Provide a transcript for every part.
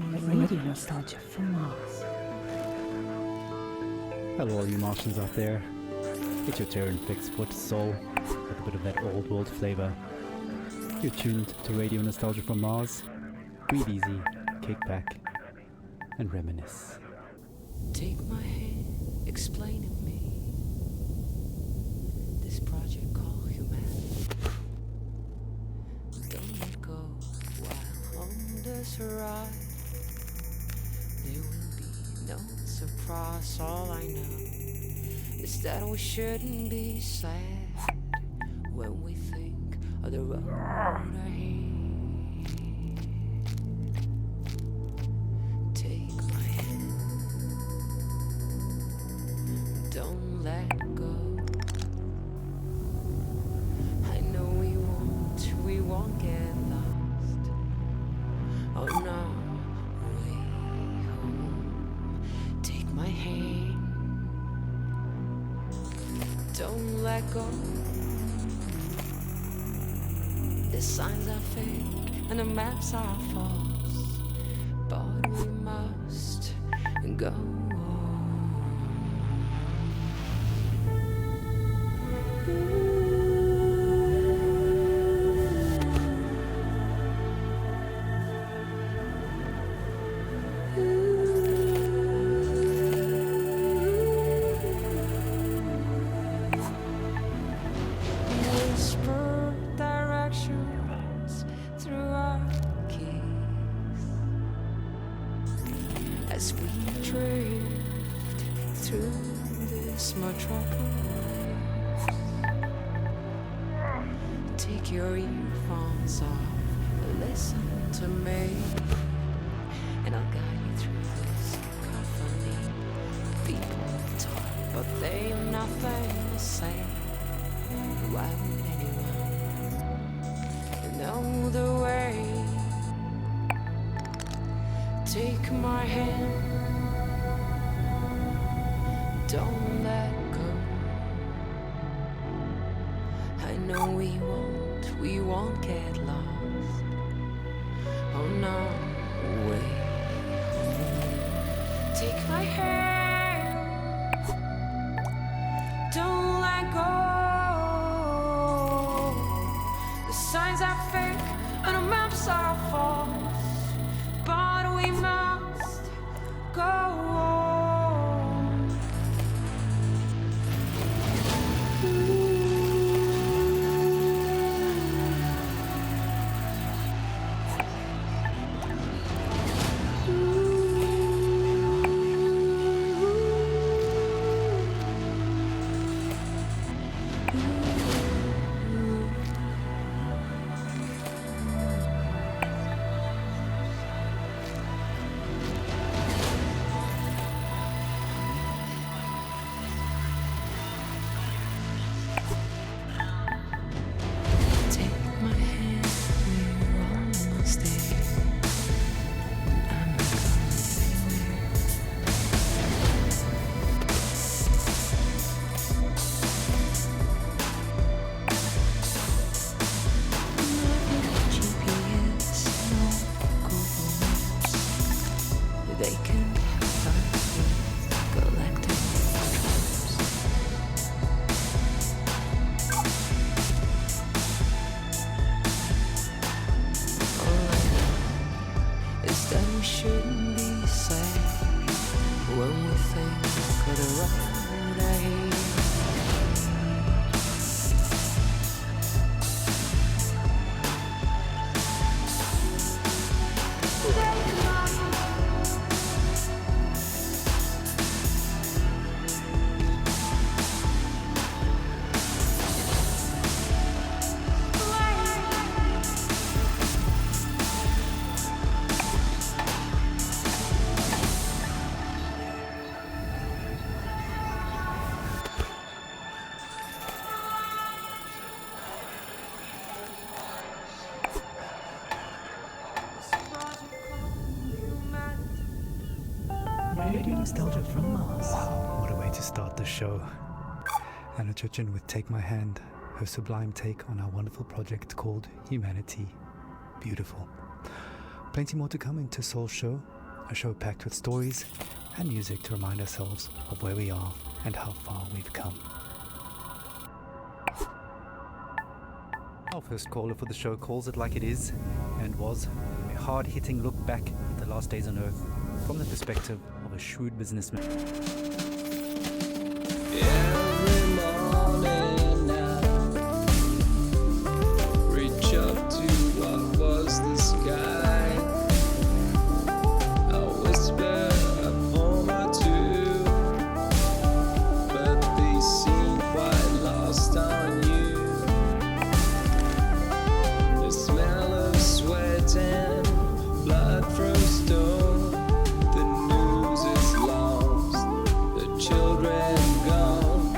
Radio Nostalgia from Mars. Hello all you Martians out there. It's your turn, fixed foot soul, with a bit of that old world flavour. You're tuned to Radio Nostalgia from Mars. Breathe easy, kick back, and reminisce. Take my hand, explain to me this project called humanity. Don't let go while on this ride. There will be no surprise. All I know is that we shouldn't be sad when we think of the road ahead. Take my hand, don't let go. I know we won't get lost on our way home. Take my hand, don't let go. The signs are fake and the maps are false, but we must go on. Whisper directions through our keys as we drift through this metropolis. Take your earphones off and listen to me, and I'll guide you through this cacophony. People talk, but they have nothing to say. Why would anyone know the way? Take my hand, don't let go. I know we won't get lost on our way home. Take my hand, don't let go. The signs are fake and the maps are false, but we must go on. Radio Nostalgia from Mars. Wow, what a way to start the show. Anna Churchin with Take My Hand, her sublime take on our wonderful project called Humanity. Beautiful. plenty more to come in Soul's show, a show packed with stories and music to remind ourselves of where we are and how far we've come. Our first caller for the show calls it like it is, and was a hard-hitting look back at the last days on Earth from the perspective of a shrewd businessman. Every morning now, reach up to what was the sky. I whisper a poem or two, but they seem quite lost on you. The smell of sweat and blood from stone. The news is lost, the children gone.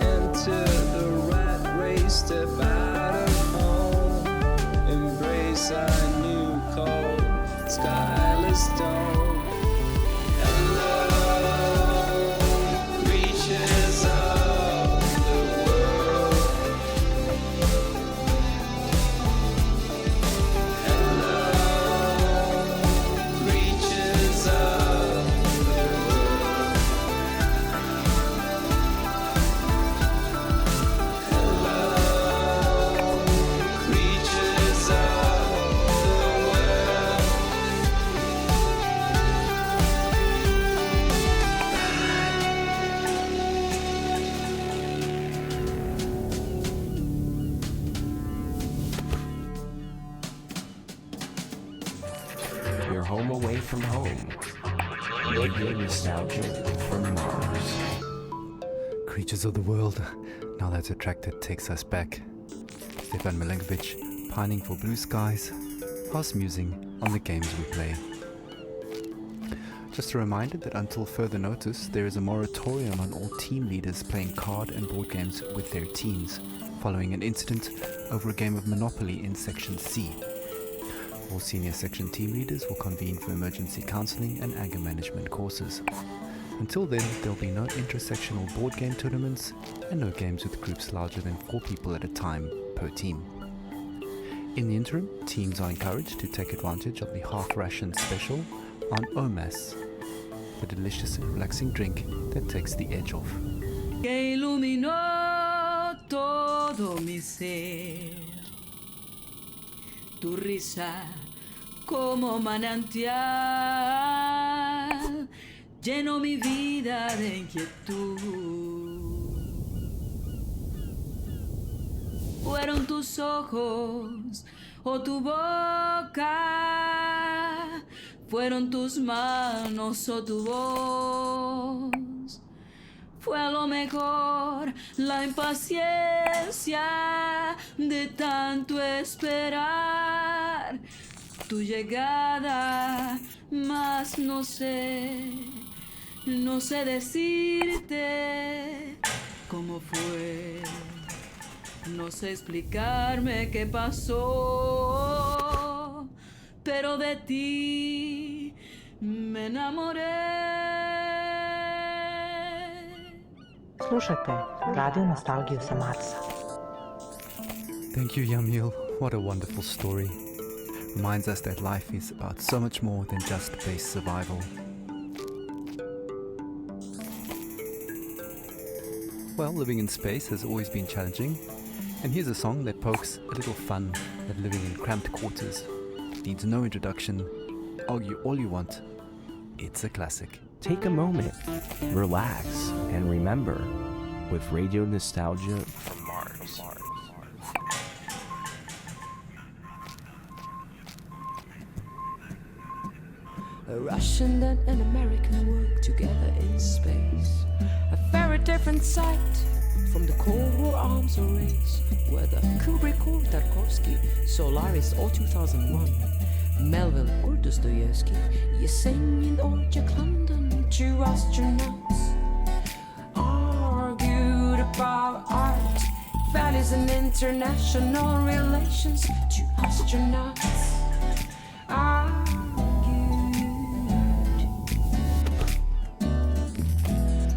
Enter the rat race, step out of home. Embrace our new cold, skyless dawn. Hello, reaches of the world. Hello, reaches of the world. Hello, reaches of the world. Your home away from home. Radio Nostalgia from Mars. Creatures of the world, now that's a track that takes us back. Stefan Milenkovic, pining for blue skies, us musing on the games we play. Just a reminder that until further notice, there is a moratorium on all team leaders playing card and board games with their teams, following an incident over a game of Monopoly in Section C. All senior section team leaders will convene for emergency counseling and anger management courses. Until then, there will be no intersectional board game tournaments and no games with groups larger than 4 people at a time per team. In the interim, teams are encouraged to take advantage of the half-ration special on Omas, the delicious and relaxing drink that takes the edge off. Que iluminó todo mi ser. Tu risa como manantial llenó mi vida de inquietud. Fueron tus ojos o tu boca, fueron tus manos o tu voz. Fue a lo mejor la impaciencia de tanto esperar tu llegada, mas no sé decirte cómo fue, no sé explicarme qué pasó, pero de ti me enamoré. Slušajte Radio Nostalgiju sa Marsa. Thank you, Yamil. What a wonderful story. Reminds us that life is about so much more than just base survival. Well, living in space has always been challenging, and here's a song that pokes a little fun at living in cramped quarters. Needs no introduction. Argue all you want. It's a classic. Take a moment, relax, and remember with Radio Nostalgia from Mars. A Russian and an American work together in space. A very different sight from the Cold War arms race, whether Kubrick or Tarkovsky, Solaris or 2001, Melville or Dostoevsky, Yesenin or Jack London. Two astronauts argued about art, values and international relations. Two astronauts argued.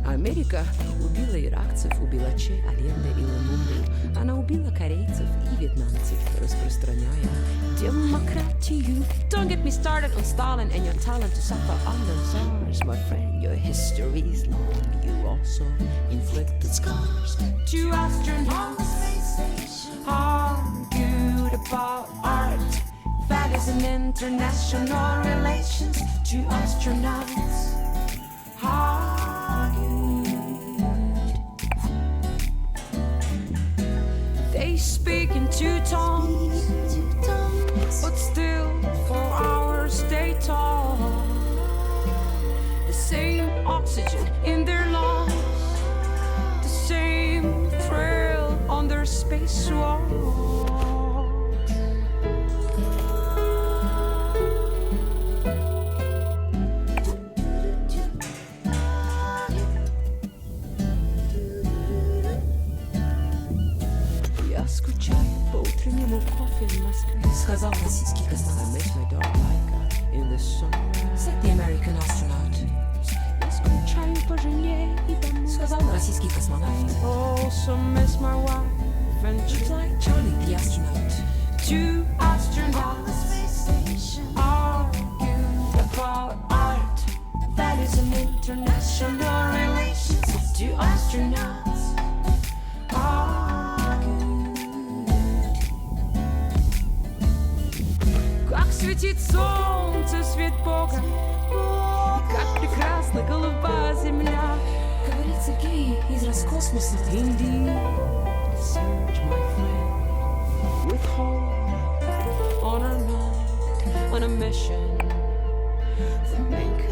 America would be убила иракцев, убила Че, Алленде и Лумумбу. Она убила корейцев и вьетнамцев, распространяя демократию. Don't get me started on Stalin and your talent to suffer under SARS, my friend. Your history is long. You also inflicted scars. Two astronauts argued about art, values and international relations. Two astronauts argued. They speak in two tongues, but still for hours they talk. The same oxygen in their lungs, the same thrill on their spacewalk. Я скучаю по утреннему кофе в Москве. Сказал российский космонавт. I miss my dog Laika in the sunrise. Said the American astronaut. Я скучаю по жене и домой. Сказал российский космонавт. Also miss my wife and Charlie the astronaut. Two astronauts argued about art, values and international relations. Two astronauts argued. Как светит солнце, свет Бога, как прекрасна голубая земля. Говорит Сергей из Роскосмоса. Indeed, search, my friend, with hope on our mind, on a mission for mankind.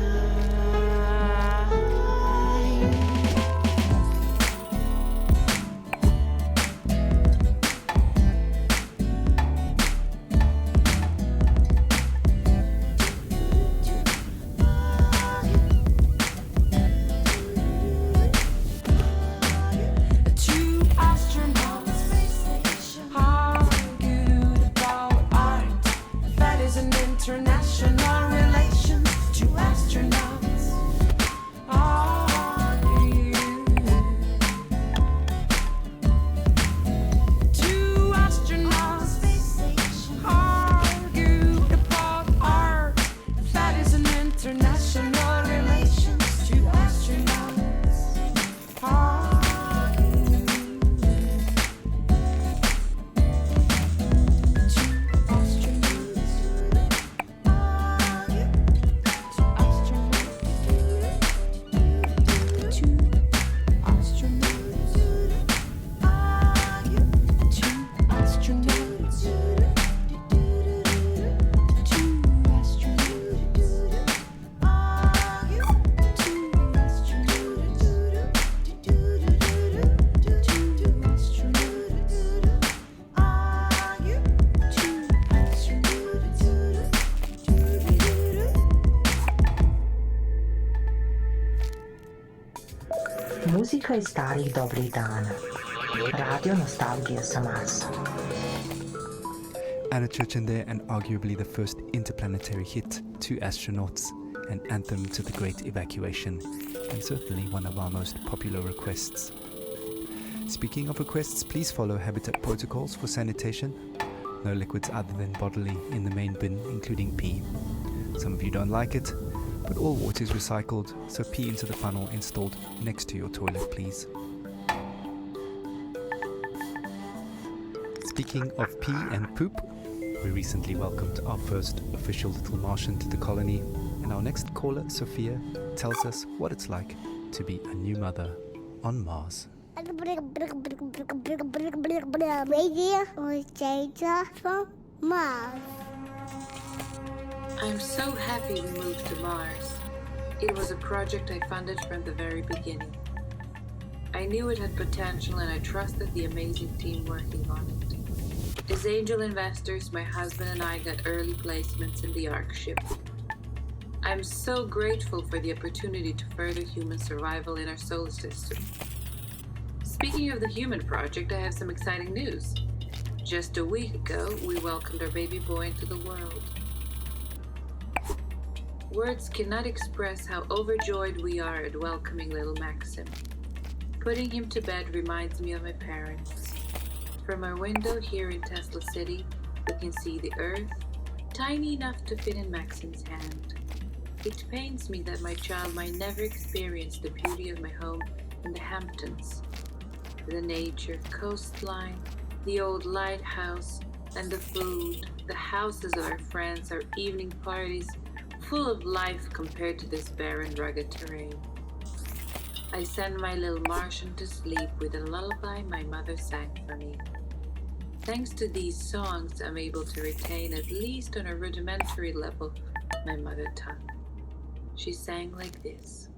Muzika iz starih dobrih dana. Radio Nostalgia sa Marsa. Anna Churchill and arguably the first interplanetary hit, Two Astronauts, an anthem to the Great Evacuation, and certainly one of our most popular requests. Speaking of requests, please follow Habitat protocols for sanitation. No liquids other than bodily in the main bin, including pee. Some of you don't like it, but all water is recycled, so pee into the funnel installed next to your toilet, please. Speaking of pee and poop, we recently welcomed our first official little Martian to the colony, and our next caller, Sophia, tells us what it's like to be a new mother on Mars. Radio Nostalgia from Mars. I'm so happy we moved to Mars. It was a project I funded from the very beginning. I knew it had potential and I trusted the amazing team working on it. As angel investors, my husband and I got early placements in the Ark ship. I'm so grateful for the opportunity to further human survival in our solar system. Speaking of the human project, I have some exciting news. Just a week ago, we welcomed our baby boy into the world. Words cannot express how overjoyed we are at welcoming little Maxim. Putting him to bed reminds me of my parents. From our window here in Tesla City, we can see the earth, tiny enough to fit in Maxim's hand. It pains me that my child might never experience the beauty of my home in the Hamptons. The nature, coastline, the old lighthouse, and the food, the houses of our friends, our evening parties, full of life compared to this barren, rugged terrain. I send my little Martian to sleep with a lullaby my mother sang for me. Thanks to these songs, I'm able to retain, at least on a rudimentary level, my mother tongue. She sang like this.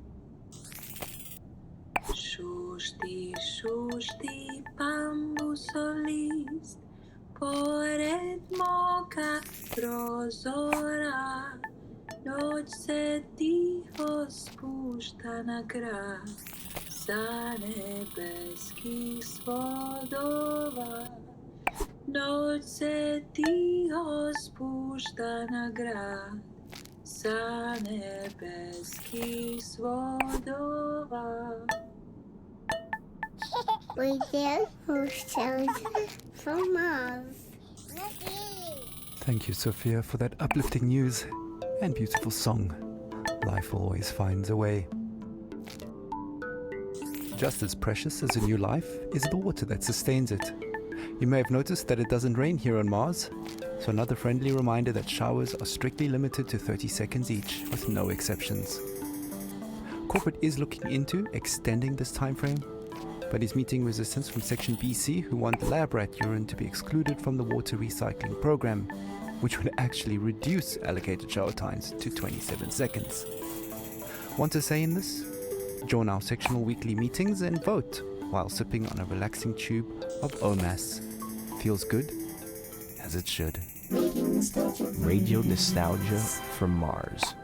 Shushti, shushti, bambusolist, pored moka prozora, noć se ticho spušta na grad, sa nebeskih svodova. Noć se ticho spušta na grad, sa nebeskih svodova. Radio Nostalgia from Mars. Thank you, Sophia, for that uplifting news and beautiful song. Life always finds a way. Just as precious as a new life is the water that sustains it. You may have noticed that it doesn't rain here on Mars, so another friendly reminder that showers are strictly limited to 30 seconds each, with no exceptions. Corporate is looking into extending this time frame, but is meeting resistance from Section BC, who want lab rat urine to be excluded from the water recycling program, which would actually reduce allocated shower times to 27 seconds. Want to say in this? Join our sectional weekly meetings and vote while sipping on a relaxing tube of OMAS. Feels good, as it should. Radio Nostalgia from Mars.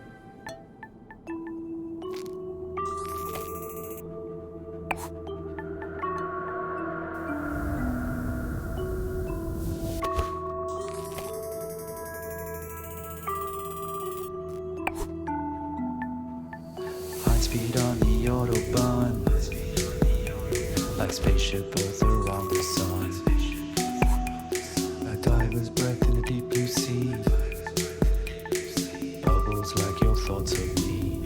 High speed on the Autobahn, like spaceship Earth around the sun. A diver's breath in a deep blue sea, bubbles like your thoughts of me.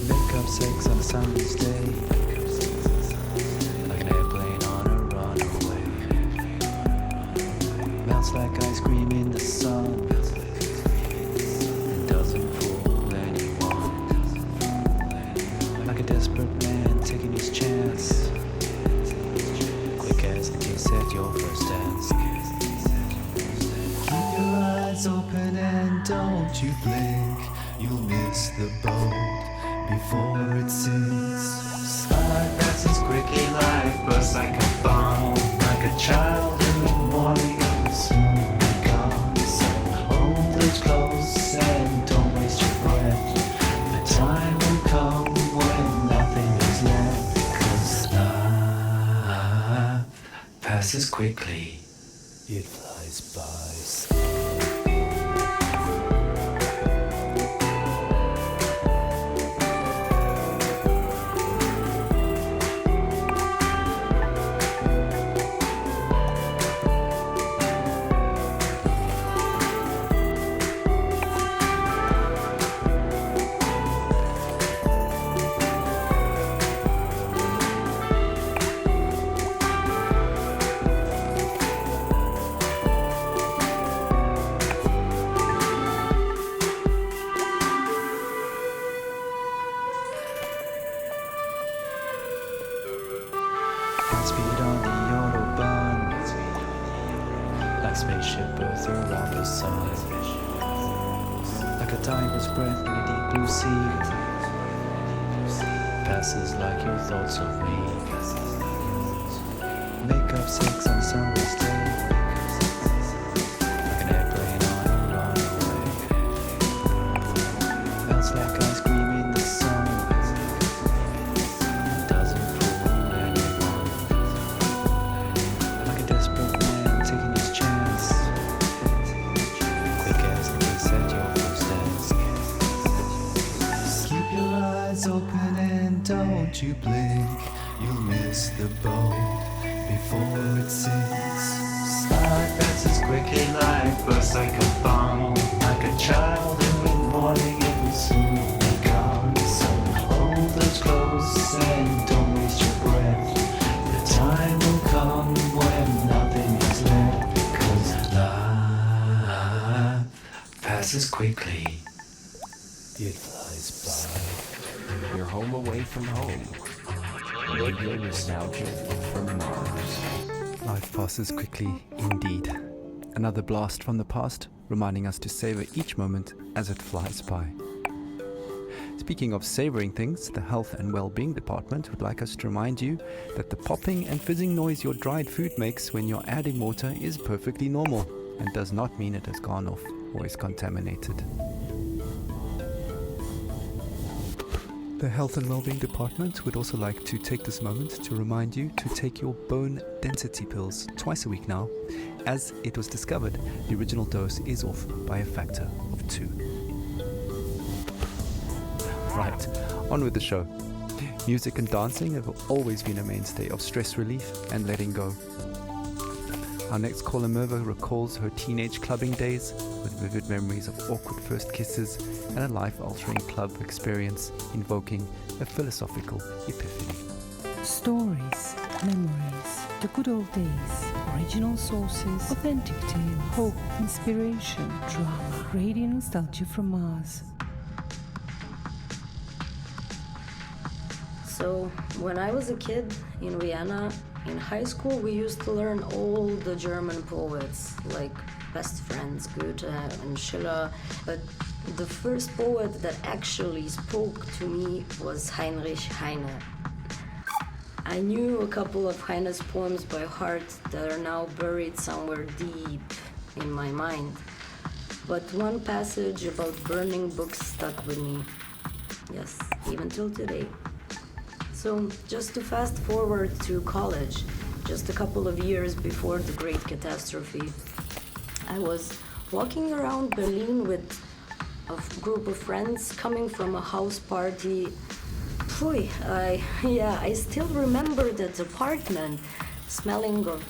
Make up sex on a summer's day, like an airplane on a runaway. Melts like ice cream in the sun, and doesn't fool anyone. Like a desperate man taking his chance, quick as the kiss at your first dance. Keep your eyes open and don't you blink, you'll miss the boat before it sinks. Sunlight passes quickly, life bursts like a bomb, like a childhood morning soon be gone. So hold it close and don't waste your breath. The time will come when nothing is left, 'cause life passes quickly, it flies by. Speed on the Autobahn, like spaceship Earth around the sun. Like a diver's breath in a deep blue sea, passes like your thoughts of me. Make up sex on a summer's day, like an airplane on a runaway. Melts like ice cream in the sun, doesn't fool anyone. Like a desperate man taking his chance, quick as the kiss at your first dance. Keep your eyes open and don't don't you blink, you'll miss the boat before it sinks. Slide passes quickly, life bursts like a bomb, like a child in the morning, it will soon be gone. So hold those close and don't waste your breath. The time will come when nothing is left, because life passes quickly. It flies by. You're home away from home. Radio Nostalgia from Mars. Life passes quickly indeed. Another blast from the past, reminding us to savor each moment as it flies by. Speaking of savoring things, the Health and Well-being Department would like us to remind you that the popping and fizzing noise your dried food makes when you're adding water is perfectly normal and does not mean it has gone off or is contaminated. The Health and Wellbeing Department would also like to take this moment to remind you to take your bone density pills twice a week now, as it was discovered the original dose is off by a factor of 2. Right, on with the show. Music and dancing have always been a mainstay of stress relief and letting go. Our next caller, Merva, recalls her teenage clubbing days with vivid memories of awkward first kisses and a life-altering club experience invoking a philosophical epiphany. Stories, memories, the good old days, original sources, authentic tales, hope, inspiration, drama. Radio Nostalgia from Mars. So, when I was a kid in Vienna, in high school, we used to learn all the German poets, like Best Friends, Goethe and Schiller. But the first poet that actually spoke to me was Heinrich Heine. I knew a couple of Heine's poems by heart that are now buried somewhere deep in my mind. But one passage about burning books stuck with me. Yes, even till today. So, just to fast forward to college, just a couple of years before the Great Catastrophe, I was walking around Berlin with a group of friends coming from a house party. I still remember that apartment smelling of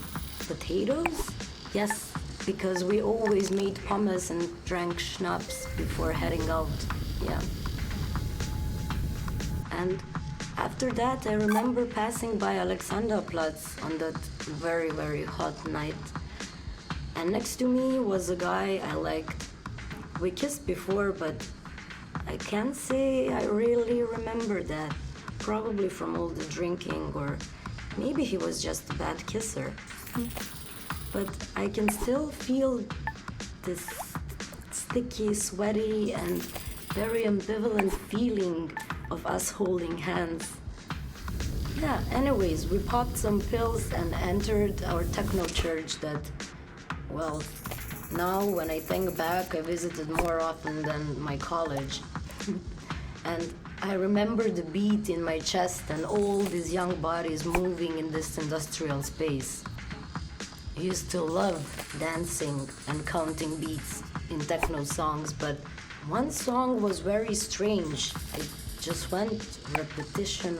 potatoes. Yes, because we always made pommes and drank schnapps before heading out. Yeah. And after that, I remember passing by Alexanderplatz on that very, very hot night. And next to me was a guy I liked. We kissed before, but I can't say I really remember that. Probably from all the drinking, or maybe he was just a bad kisser. But I can still feel this sticky, sweaty, and very ambivalent feeling of us holding hands. Yeah, anyways, we popped some pills and entered our techno church that, well, now when I think back, I visited more often than my college. And I remember the beat in my chest and all these young bodies moving in this industrial space. I used to love dancing and counting beats in techno songs, but one song was very strange. It just went repetition,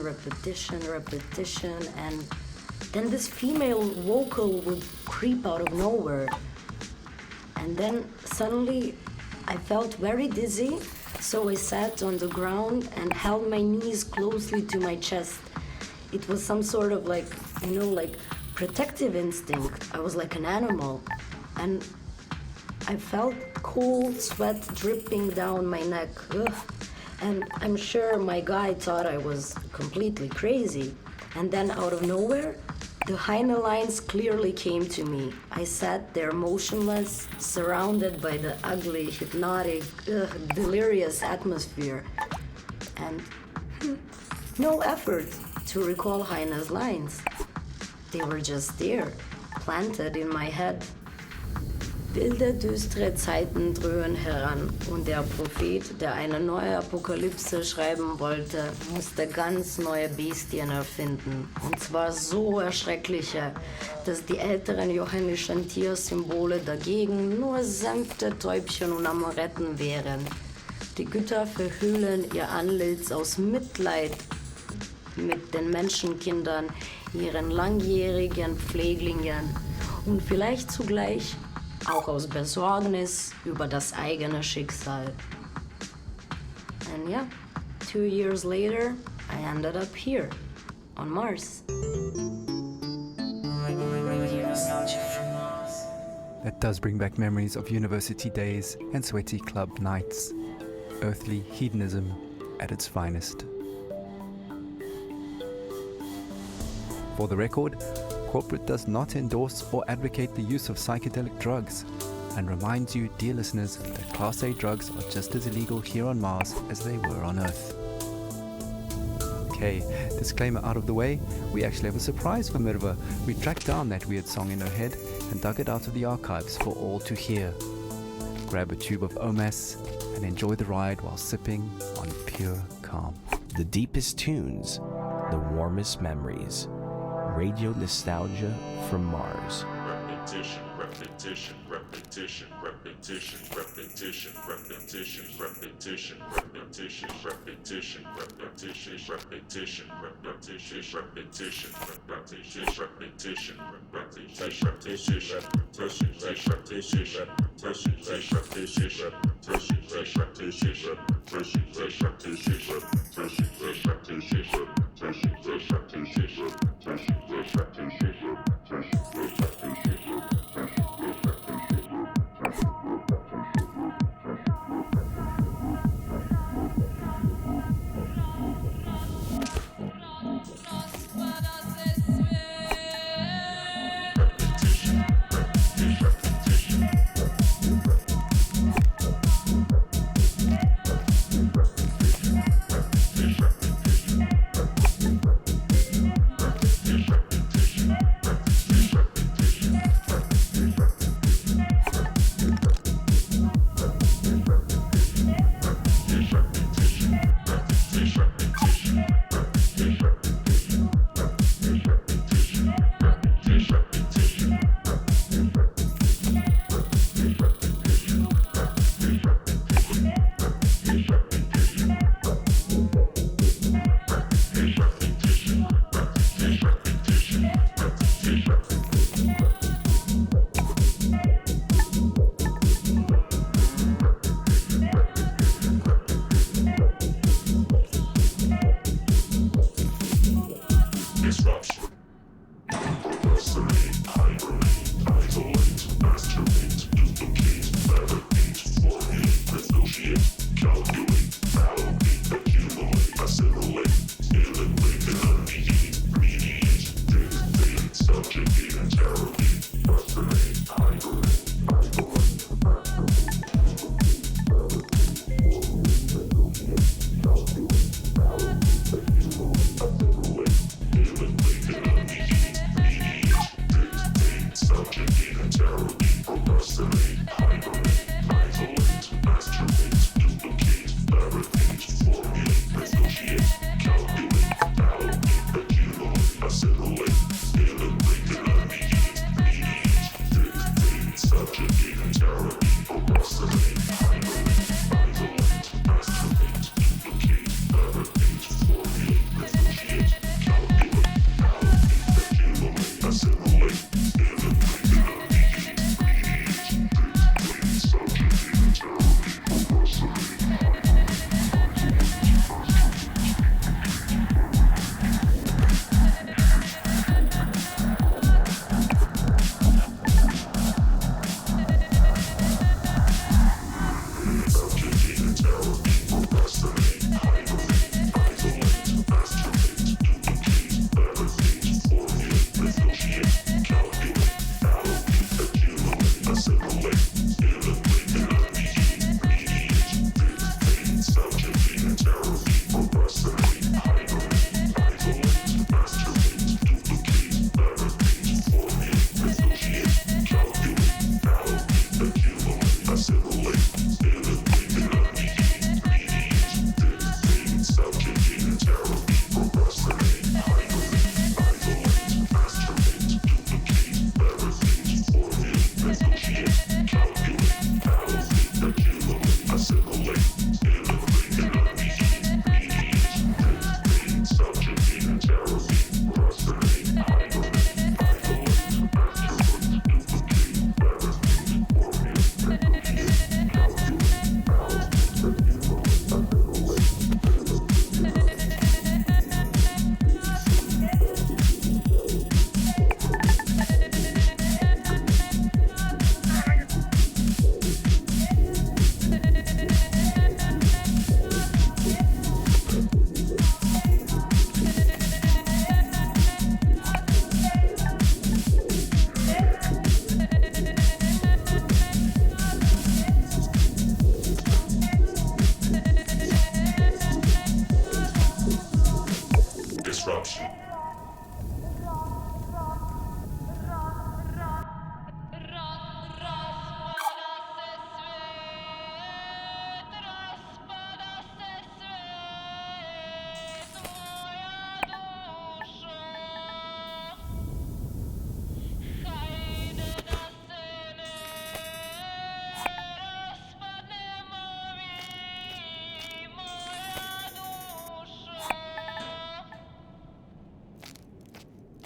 and then this female vocal would creep out of nowhere. And then suddenly I felt very dizzy, so I sat on the ground and held my knees closely to my chest. It was some sort of like protective instinct. I was like an animal. And I felt cold sweat dripping down my neck. Ugh. And I'm sure my guy thought I was completely crazy. And then out of nowhere, the Heine lines clearly came to me. I sat there motionless, surrounded by the ugly, hypnotic, delirious atmosphere. And no effort to recall Heine's lines. They were just there, planted in my head. Wilde, düstere Zeiten dröhnen heran und der Prophet, der eine neue Apokalypse schreiben wollte, musste ganz neue Bestien erfinden. Und zwar so erschreckliche, dass die älteren johannischen Tiersymbole dagegen nur sanfte Täubchen und Amoretten wären. Die Götter verhüllen ihr Antlitz aus Mitleid mit den Menschenkindern, ihren langjährigen Pfleglingen und vielleicht zugleich auch aus Besorgnis über das eigene Schicksal. And yeah, 2 years later, I ended up here, on Mars. That does bring back memories of university days and sweaty club nights. Earthly hedonism at its finest. For the record, corporate does not endorse or advocate the use of psychedelic drugs, and reminds you, dear listeners, that Class A drugs are just as illegal here on Mars as they were on Earth. Okay, disclaimer out of the way, we actually have a surprise for Mirva. We tracked down that weird song in her head and dug it out of the archives for all to hear. Grab a tube of OMAS and enjoy the ride while sipping on pure calm. The deepest tunes, the warmest memories. Radio Nostalgia from Mars. Repetition, repetition, repetition, repetition, repetition, repetition, repetition, repetition, repetition, repetition, repetition, repetition, repetition, repetition, repetition, repetition, corruption.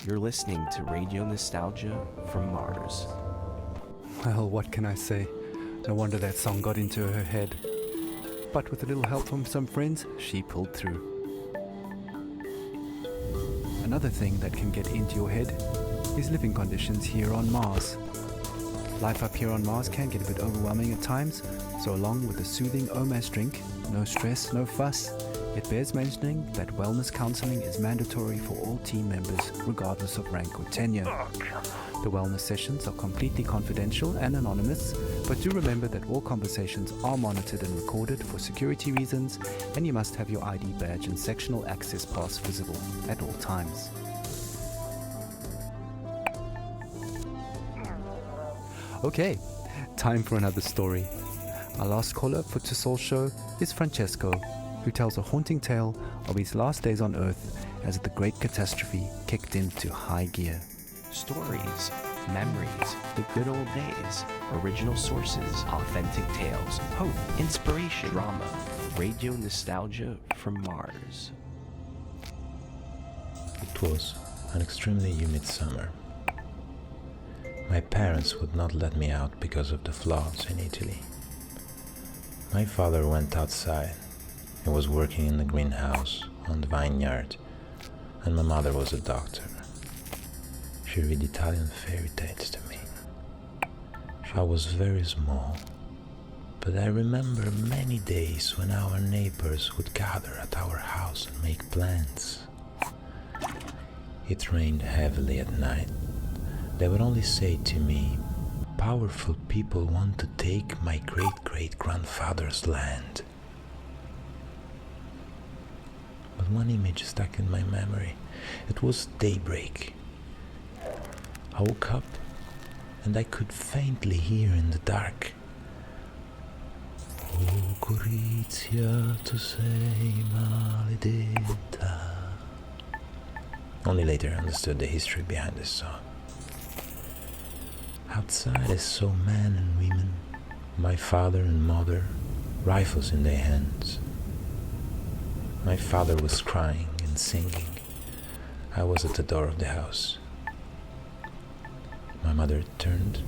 You're listening to Radio Nostalgia from Mars. Well, what can I say? No wonder that song got into her head. But with a little help from some friends, she pulled through. Another thing that can get into your head is living conditions here on Mars. Life up here on Mars can get a bit overwhelming at times, so along with the soothing OMAS drink, no stress, no fuss, it bears mentioning that wellness counseling is mandatory for all team members, regardless of rank or tenure. The wellness sessions are completely confidential and anonymous, but do remember that all conversations are monitored and recorded for security reasons, and you must have your ID badge and sectional access pass visible at all times. Okay, time for another story. Our last caller for Tussol's show is Francesco, who tells a haunting tale of his last days on Earth as the Great Catastrophe kicked into high gear. Stories, memories, the good old days, original sources, authentic tales, hope, inspiration, drama, Radio Nostalgia from Mars. It was an extremely humid summer. My parents would not let me out because of the floods in Italy. My father went outside. He was working in the greenhouse on the vineyard, and my mother was a doctor. She read Italian fairy tales to me. I was very small, but I remember many days when our neighbors would gather at our house and make plans. It rained heavily at night. They would only say to me, "Powerful people want to take my great-great-grandfather's land." But one image stuck in my memory. It was daybreak. I woke up and I could faintly hear in the dark, "O Gorizia, tu sei maledetta." Only later I understood the history behind this song. Outside I saw men and women, my father and mother, rifles in their hands. My father was crying and singing. I was at the door of the house. My mother turned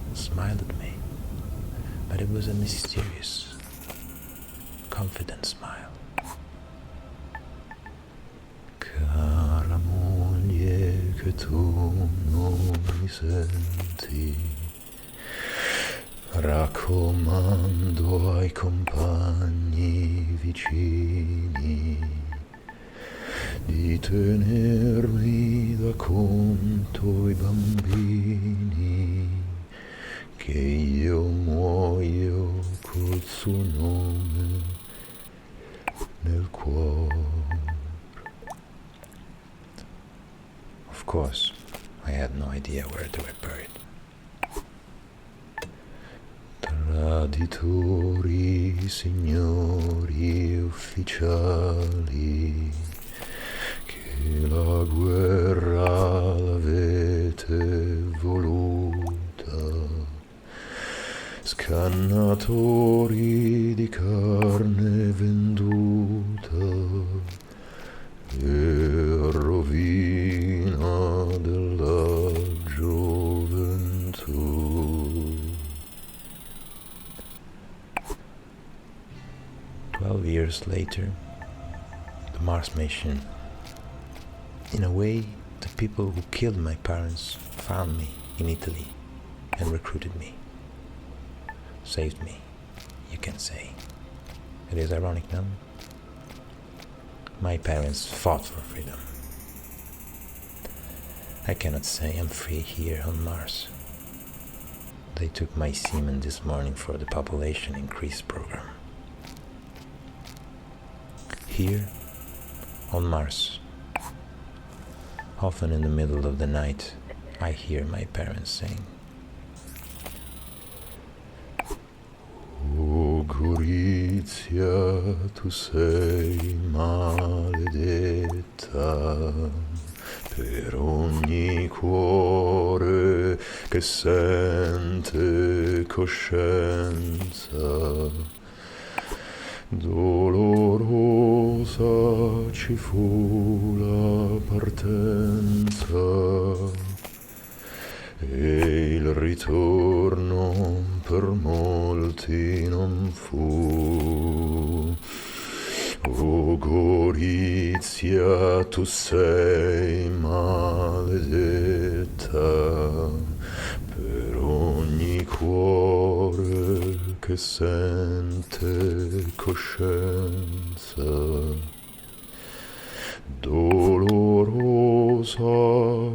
and smiled at me, but it was a mysterious, confident smile. Cara moglie che tu non mi senti, raccomando ai compagni vicini di tenermi da conto i bambini, che io muoio col suo nome nel cuore. Of course, I had no idea where they were buried. Traditori, signori ufficiali, che la guerra l'avete voluta, scannatori di carne venduta e rovina della gioventù. 12 years later, the Mars mission. In a way, the people who killed my parents found me in Italy and recruited me. Saved me, you can say. It is ironic, no? My parents fought for freedom. I cannot say I'm free here on Mars. They took my semen this morning for the population increase program. Here, on Mars, Often in the middle of the night, I hear my parents saying, "O Gorizia, tu sei maledetta per ogni cuore che sente coscienza. Dolorosa ci fu la partenza e il ritorno per molti non fu. O Gorizia, tu sei maledetta per ogni cuore che sente coscienza. Dolorosa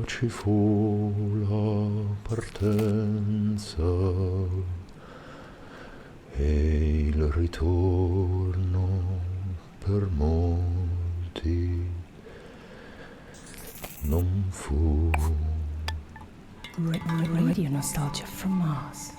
ci fu la partenza e il ritorno per molti non fu." Radio Nostalgia from Mars.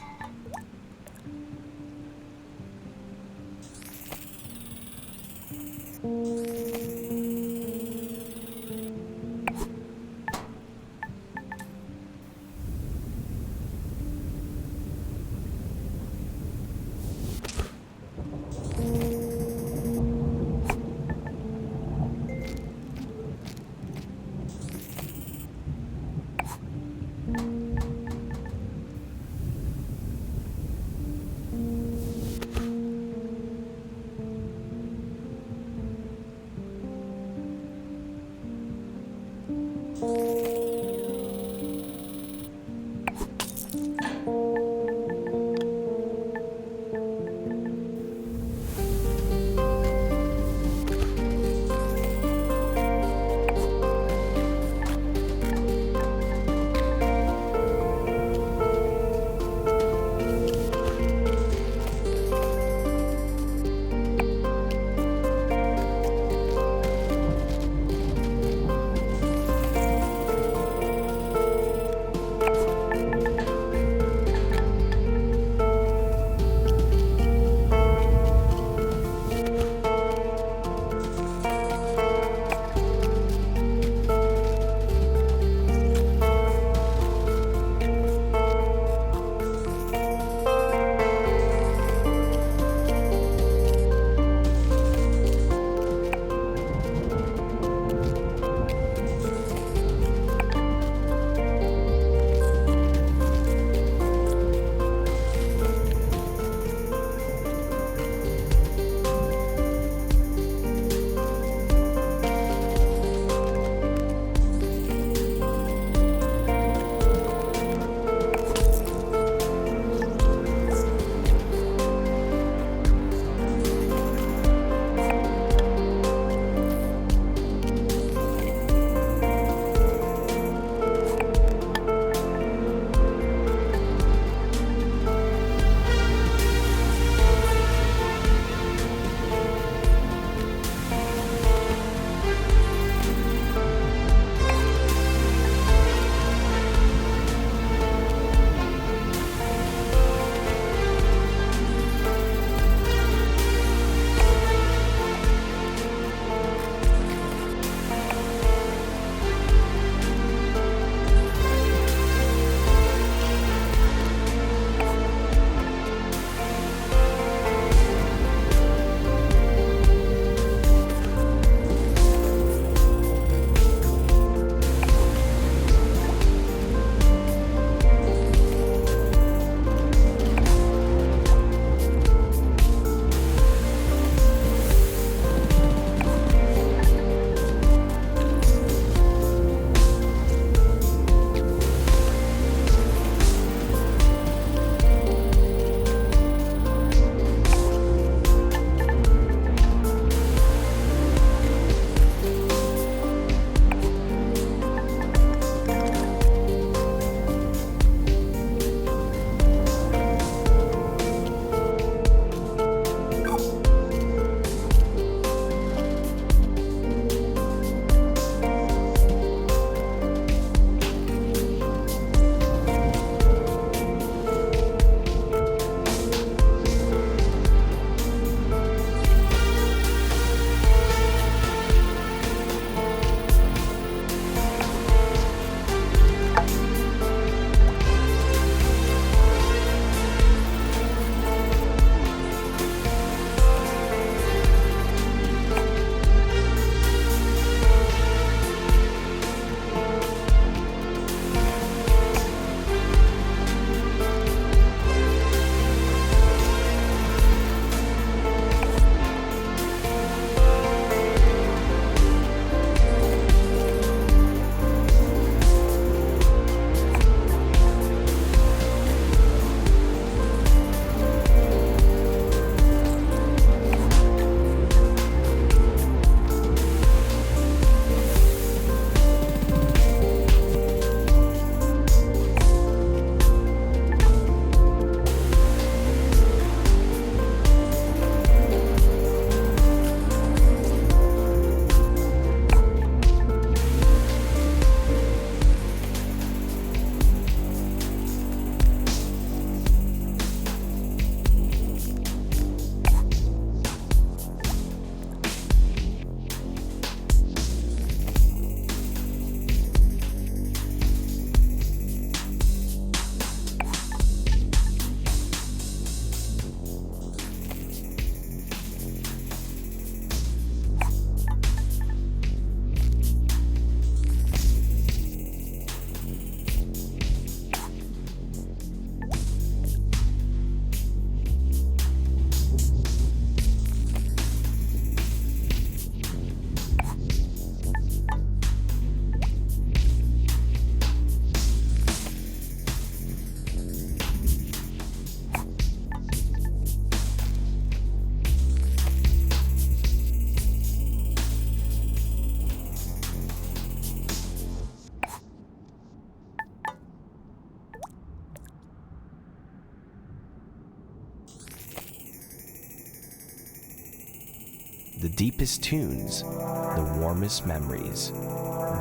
the deepest tunes, the warmest memories.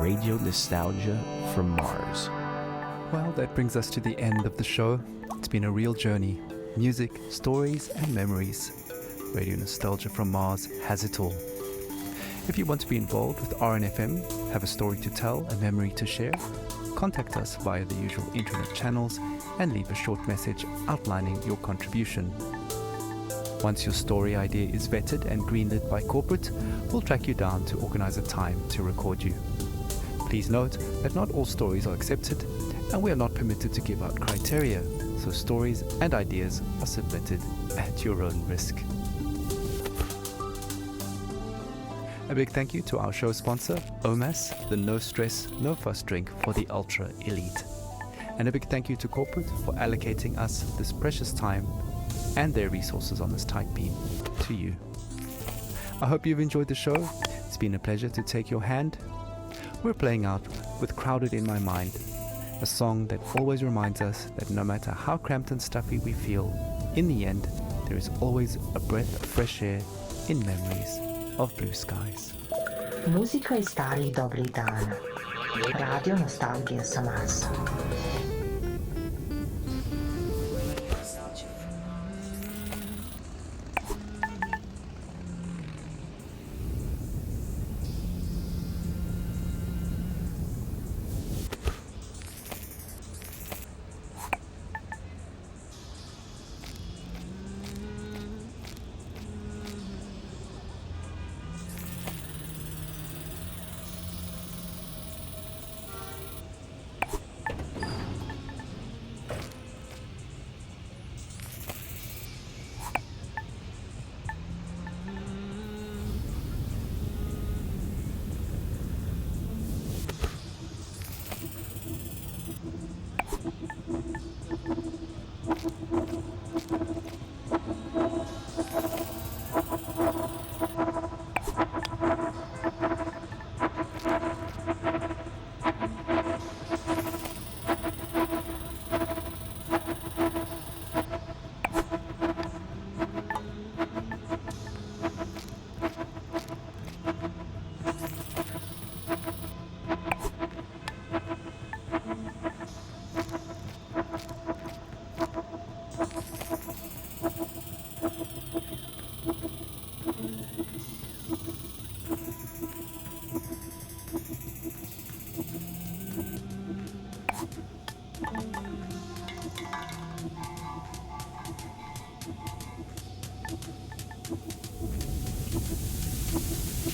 Radio Nostalgia from Mars. Well, that brings us to the end of the show. It's been a real journey. Music, stories, and memories. Radio Nostalgia from Mars has it all. If you want to be involved with RNFM, have a story to tell, a memory to share, contact us via the usual internet channels and leave a short message outlining your contribution. Once your story idea is vetted and greenlit by corporate, we'll track you down to organize a time to record you. Please note that not all stories are accepted and we are not permitted to give out criteria, so stories and ideas are submitted at your own risk. A big thank you to our show sponsor, OMAS, the no stress, no fuss drink for the ultra elite. And a big thank you to corporate for allocating us this precious time and their resources on this tight beam to you. I hope you've enjoyed the show. It's been a pleasure to take your hand. We're playing out with Crowded in My Mind, a song that always reminds us that no matter how cramped and stuffy we feel, in the end, there is always a breath of fresh air in memories of blue skies. Muzika iz starih dobrih dana. Radio Nostalgia sa Marsa.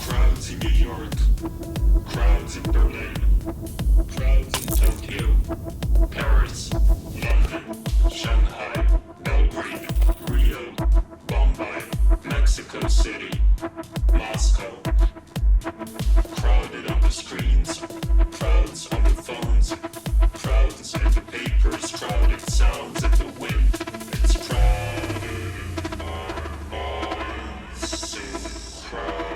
Crowds in New York, crowds in Berlin, crowds in Tokyo, Paris, London, Shanghai, Belgrade, Rio, Bombay, Mexico City, Moscow. Crowded on the screens, crowds on the phones, crowds in the papers, crowded sounds of the wind. It's crowded in our minds, so crowded.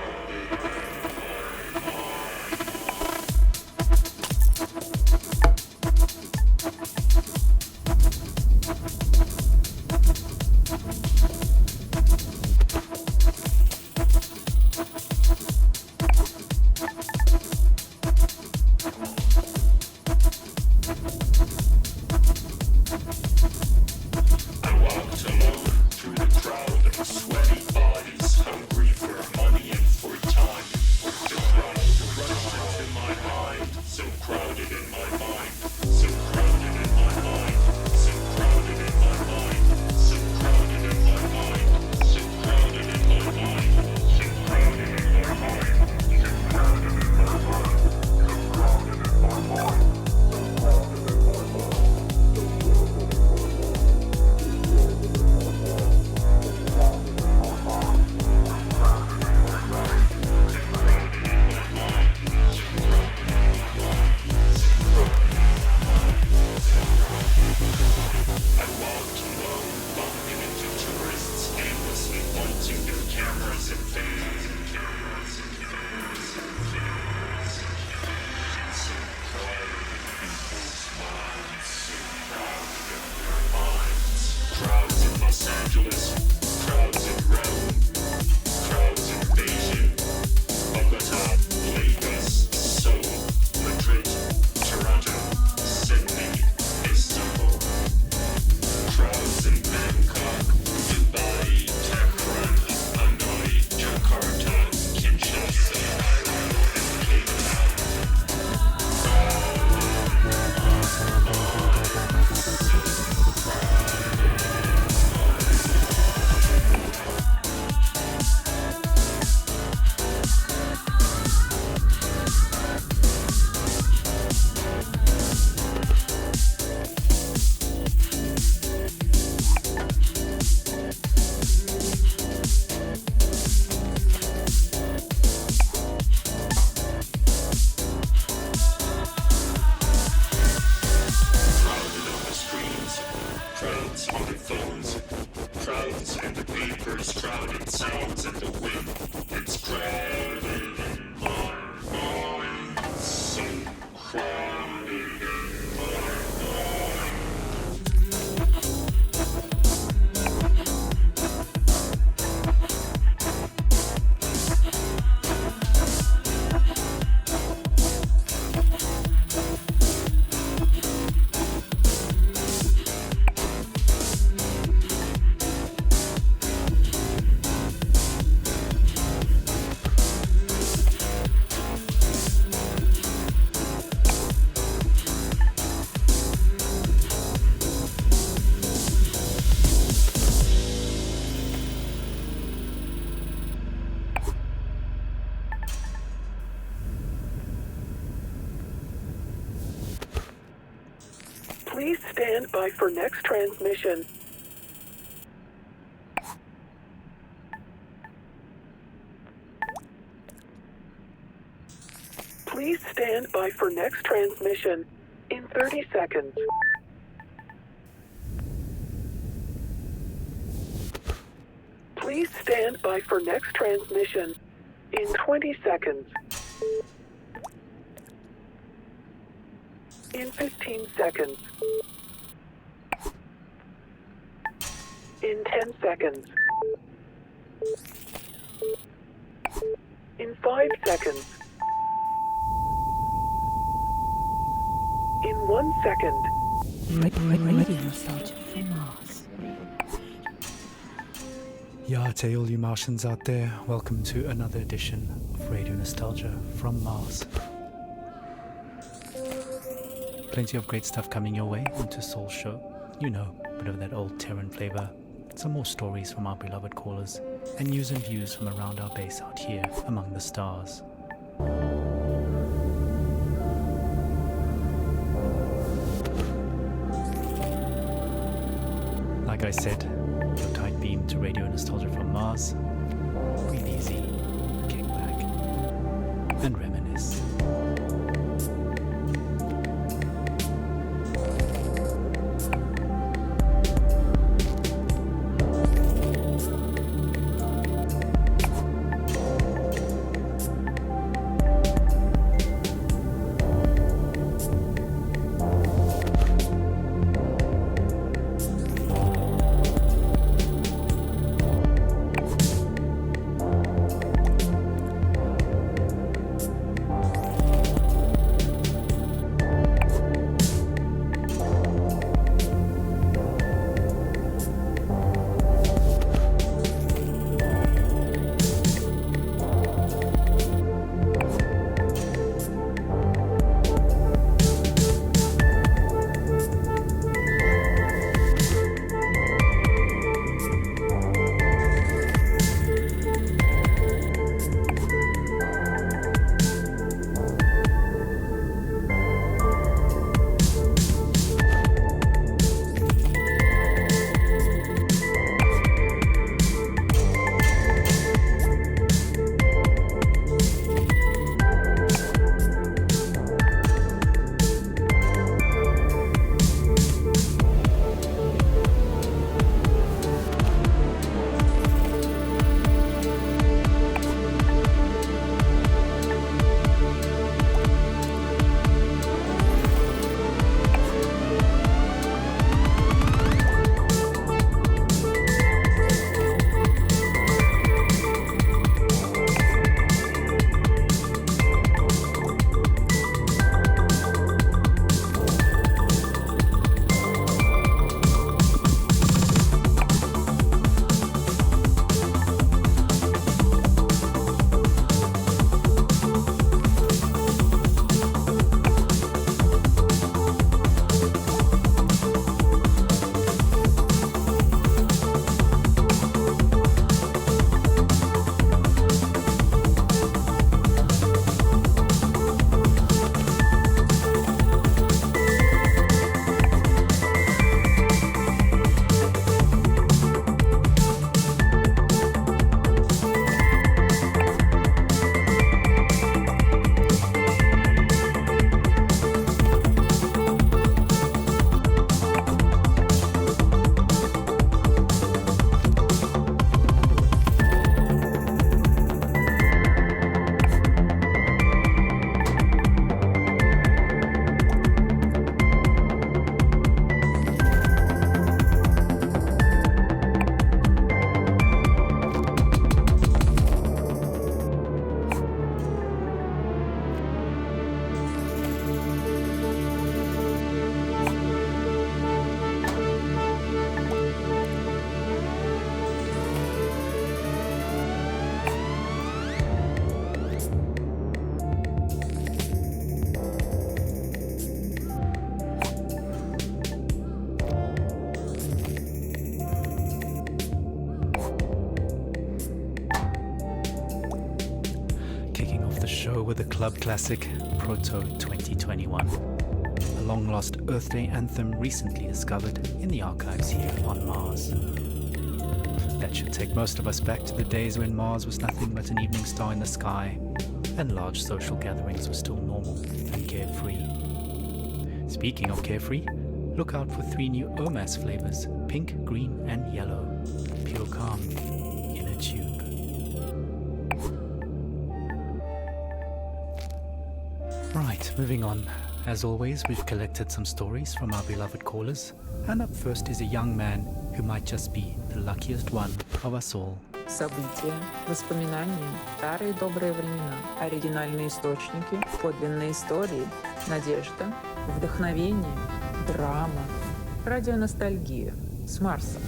Please stand by for next transmission. Please stand by for next transmission in 30 seconds. Please stand by for next transmission in 20 seconds. In 15 seconds. In 10 seconds. In 5 seconds. In 1 second. Radio Nostalgia from Mars. Yeah, to all you Martians out there, welcome to another edition of Radio Nostalgia from Mars. Plenty of great stuff coming your way onto Soul Show. You know, a bit of that old Terran flavor. Some more stories from our beloved callers, and news and views from around our base out here among the stars. Like I said, your tight beam to Radio Nostalgia from Mars. Breathe easy, kick back, and reminisce. with the club classic Proto 2021. A long-lost Earth Day anthem recently discovered in the archives here on Mars. That should take most of us back to the days when Mars was nothing but an evening star in the sky, and large social gatherings were still normal and carefree. Speaking of carefree, look out for 3 new OMAS flavors, pink, green and yellow. Pure calm in a tube. Right, moving on. As always, we've collected some stories from our beloved callers, and up first is a young man who might just be the luckiest one of us all. События, воспоминания, старые добрые времена, оригинальные источники, подлинные истории, надежда, вдохновение, драма. Радио Nostalgia с Марса.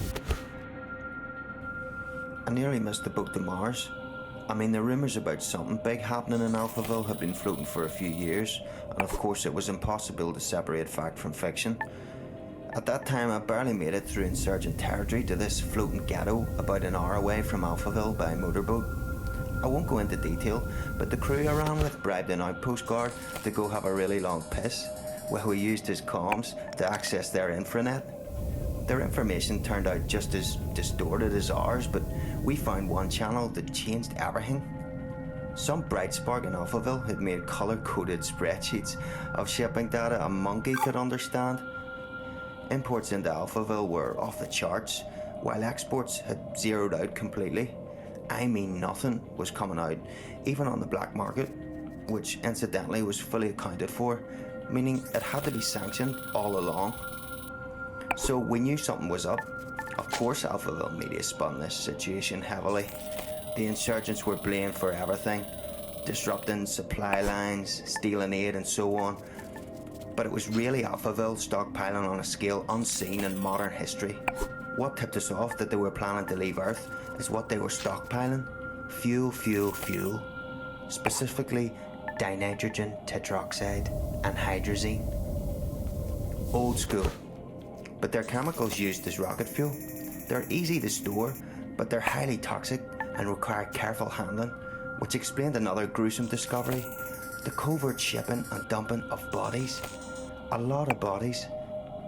I nearly missed the boat to Mars. I mean, the rumours about something big happening in Alphaville had been floating for a few years, and of course it was impossible to separate fact from fiction. At that time, I barely made it through insurgent territory to this floating ghetto about an hour away from Alphaville by motorboat. I won't go into detail, but the crew I ran with bribed an outpost guard to go have a really long piss, while we used his comms to access their infranet. Their information turned out just as distorted as ours, but we found one channel that changed everything. Some bright spark in Alphaville had made colour-coded spreadsheets of shipping data a monkey could understand. Imports into Alphaville were off the charts, while exports had zeroed out completely. I mean, nothing was coming out, even on the black market, which incidentally was fully accounted for, meaning it had to be sanctioned all along. So we knew something was up. Of course Alphaville media spun this situation heavily. The insurgents were blamed for everything, disrupting supply lines, stealing aid and so on. But it was really Alphaville stockpiling on a scale unseen in modern history. What tipped us off that they were planning to leave Earth is what they were stockpiling. Fuel, fuel, fuel. Specifically, dinitrogen tetroxide and hydrazine. Old school. But they're chemicals used as rocket fuel. They're easy to store, but they're highly toxic and require careful handling, which explained another gruesome discovery: the covert shipping and dumping of bodies. A lot of bodies.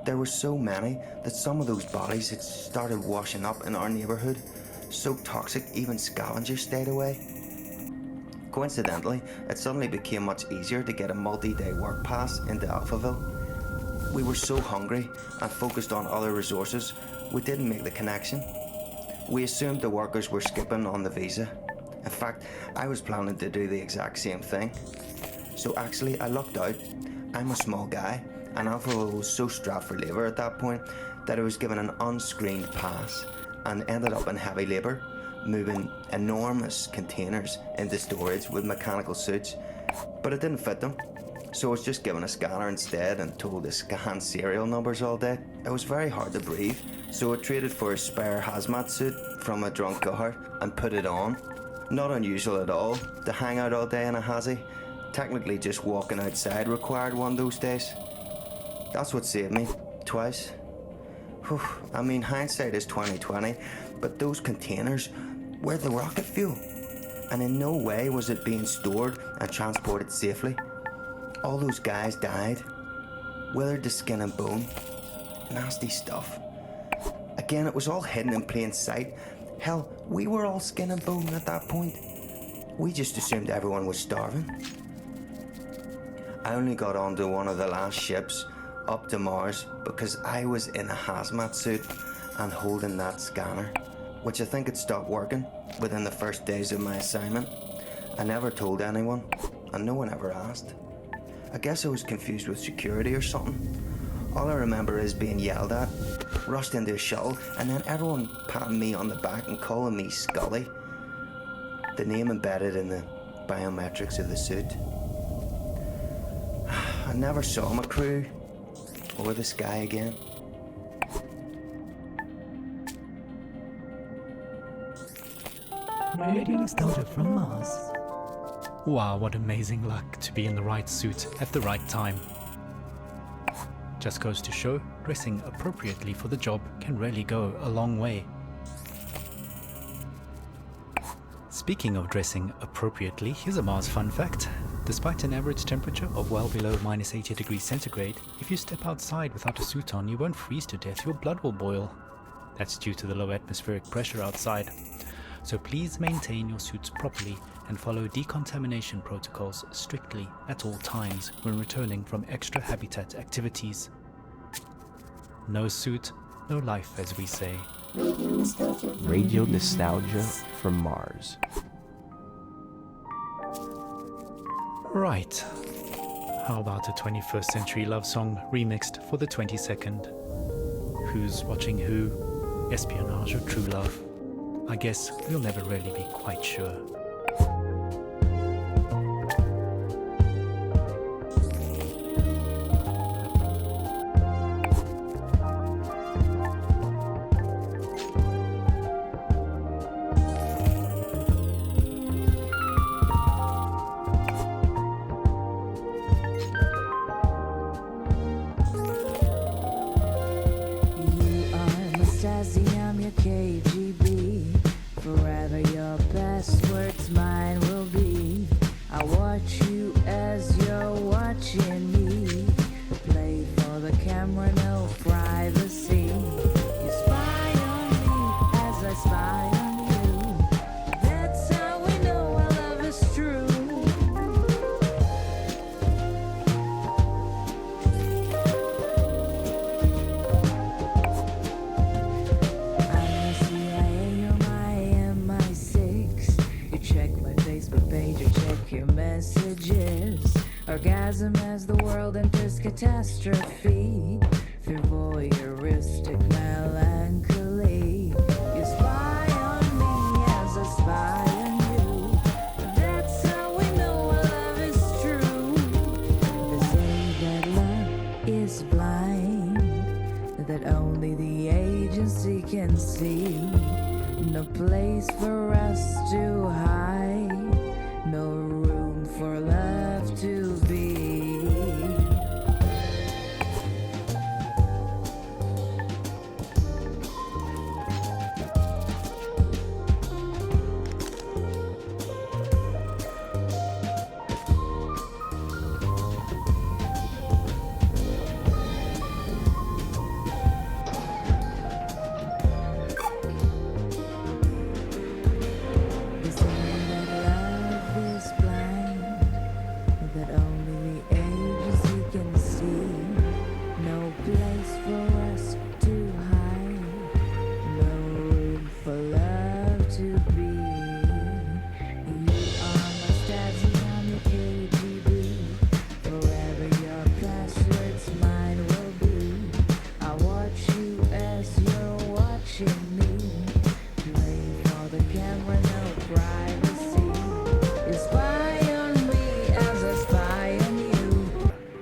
There were so many that some of those bodies had started washing up in our neighbourhood, so toxic even scavengers stayed away. Coincidentally, it suddenly became much easier to get a multi-day work pass into Alphaville. We were so hungry and focused on other resources, we didn't make the connection. We assumed the workers were skipping on the visa. In fact, I was planning to do the exact same thing. So actually, I lucked out. I'm a small guy, and Alphaville was so strapped for labour at that point that I was given an unscreened pass and ended up in heavy labour, moving enormous containers into storage with mechanical suits, but it didn't fit them. So I was just given a scanner instead and told to scan serial numbers all day. It was very hard to breathe, so I traded for a spare hazmat suit from a drunk guard and put it on. Not unusual at all to hang out all day in a hazy. Technically just walking outside required one those days. That's what saved me, twice. Whew. I mean, hindsight is 20/20, but those containers were the rocket fuel, and in no way was it being stored and transported safely. All those guys died, withered to skin and bone. Nasty stuff. Again, it was all hidden in plain sight. Hell, we were all skin and bone at that point. We just assumed everyone was starving. I only got onto one of the last ships up to Mars because I was in a hazmat suit and holding that scanner, which I think had stopped working within the first days of my assignment. I never told anyone, and no one ever asked. I guess I was confused with security or something. All I remember is being yelled at, rushed into a shuttle, and then everyone patting me on the back and calling me Scully, the name embedded in the biometrics of the suit. I never saw my crew or the sky again. Radio Nostalgia from Mars. Wow, what amazing luck to be in the right suit at the right time. Just goes to show, dressing appropriately for the job can really go a long way. Speaking of dressing appropriately, here's a Mars fun fact. Despite an average temperature of well below minus 80 degrees centigrade, if you step outside without a suit on, you won't freeze to death, your blood will boil. That's due to the low atmospheric pressure outside. So please maintain your suits properly and follow decontamination protocols strictly at all times when returning from extra habitat activities. No suit, no life, as we say. Radio Nostalgia from Mars. Right. How about a 21st century love song remixed for the 22nd? Who's watching who? Espionage or true love? I guess we'll never really be quite sure. I'm your KGB. Forever your passwords mine will be. I watch you as you're watching me. Play for the camera, no privacy. You spy on me as I spy on you. That's how we know our love is true. Your messages, orgasm as the world enters catastrophe, through voyeuristic melancholy. You spy on me as I spy on you. That's how we know our love is true. They say that love is blind, that only the agency can see. No place for us to hide, no room for love to be.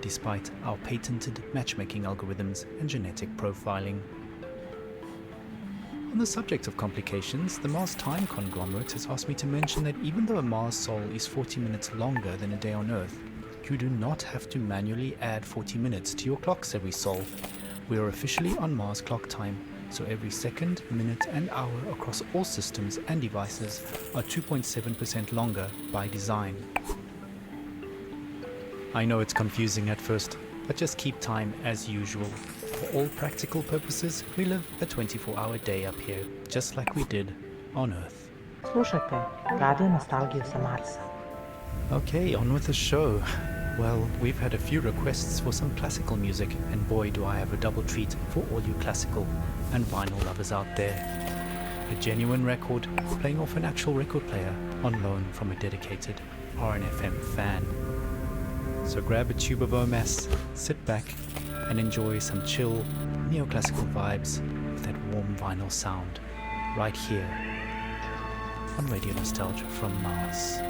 Despite our patented matchmaking algorithms and genetic profiling. On the subject of complications, the Mars Time Conglomerate has asked me to mention that even though a Mars sol is 40 minutes longer than a day on Earth, you do not have to manually add 40 minutes to your clocks every sol. We are officially on Mars clock time, so every second, minute and hour across all systems and devices are 2.7% longer by design. I know it's confusing at first, but just keep time as usual. For all practical purposes, we live a 24-hour day up here, just like we did on Earth. Slušajte Radio Nostalgiju sa Marsa. Okay, on with the show. Well, we've had a few requests for some classical music, and boy do I have a double treat for all you classical and vinyl lovers out there. A genuine record playing off an actual record player on loan from a dedicated RNFM fan. So grab a tube of OMS, sit back and enjoy some chill neoclassical vibes with that warm vinyl sound right here on Radio Nostalgia from Mars.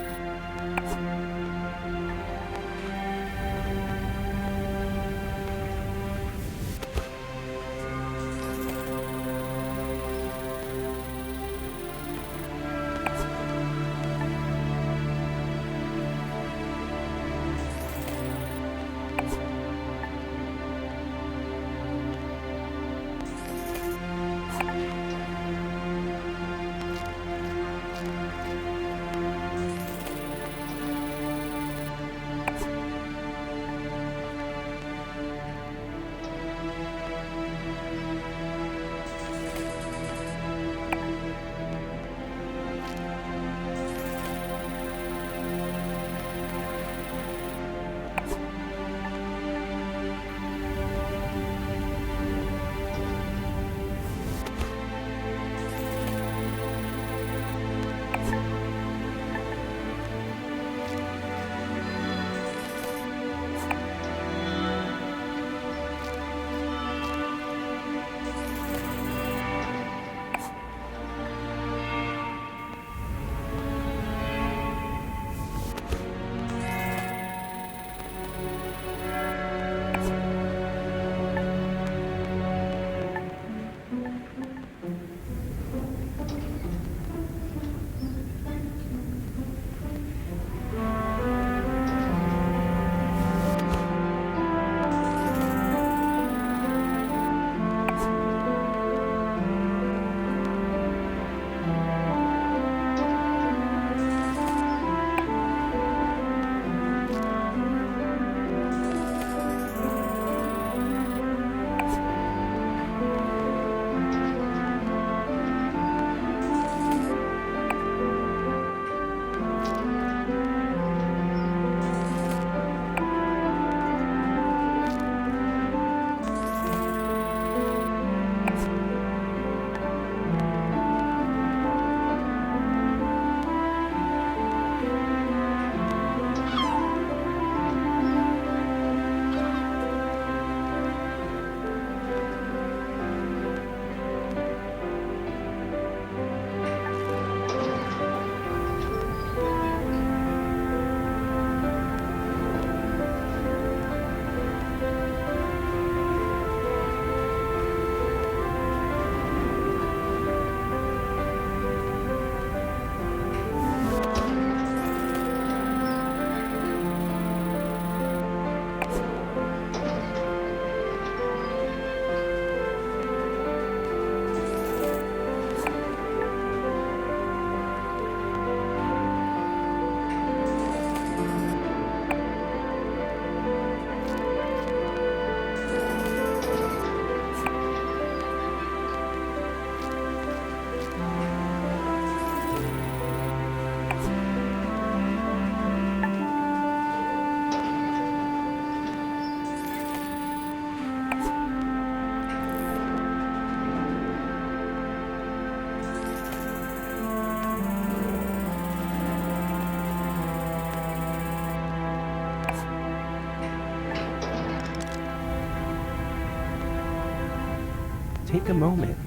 take a moment,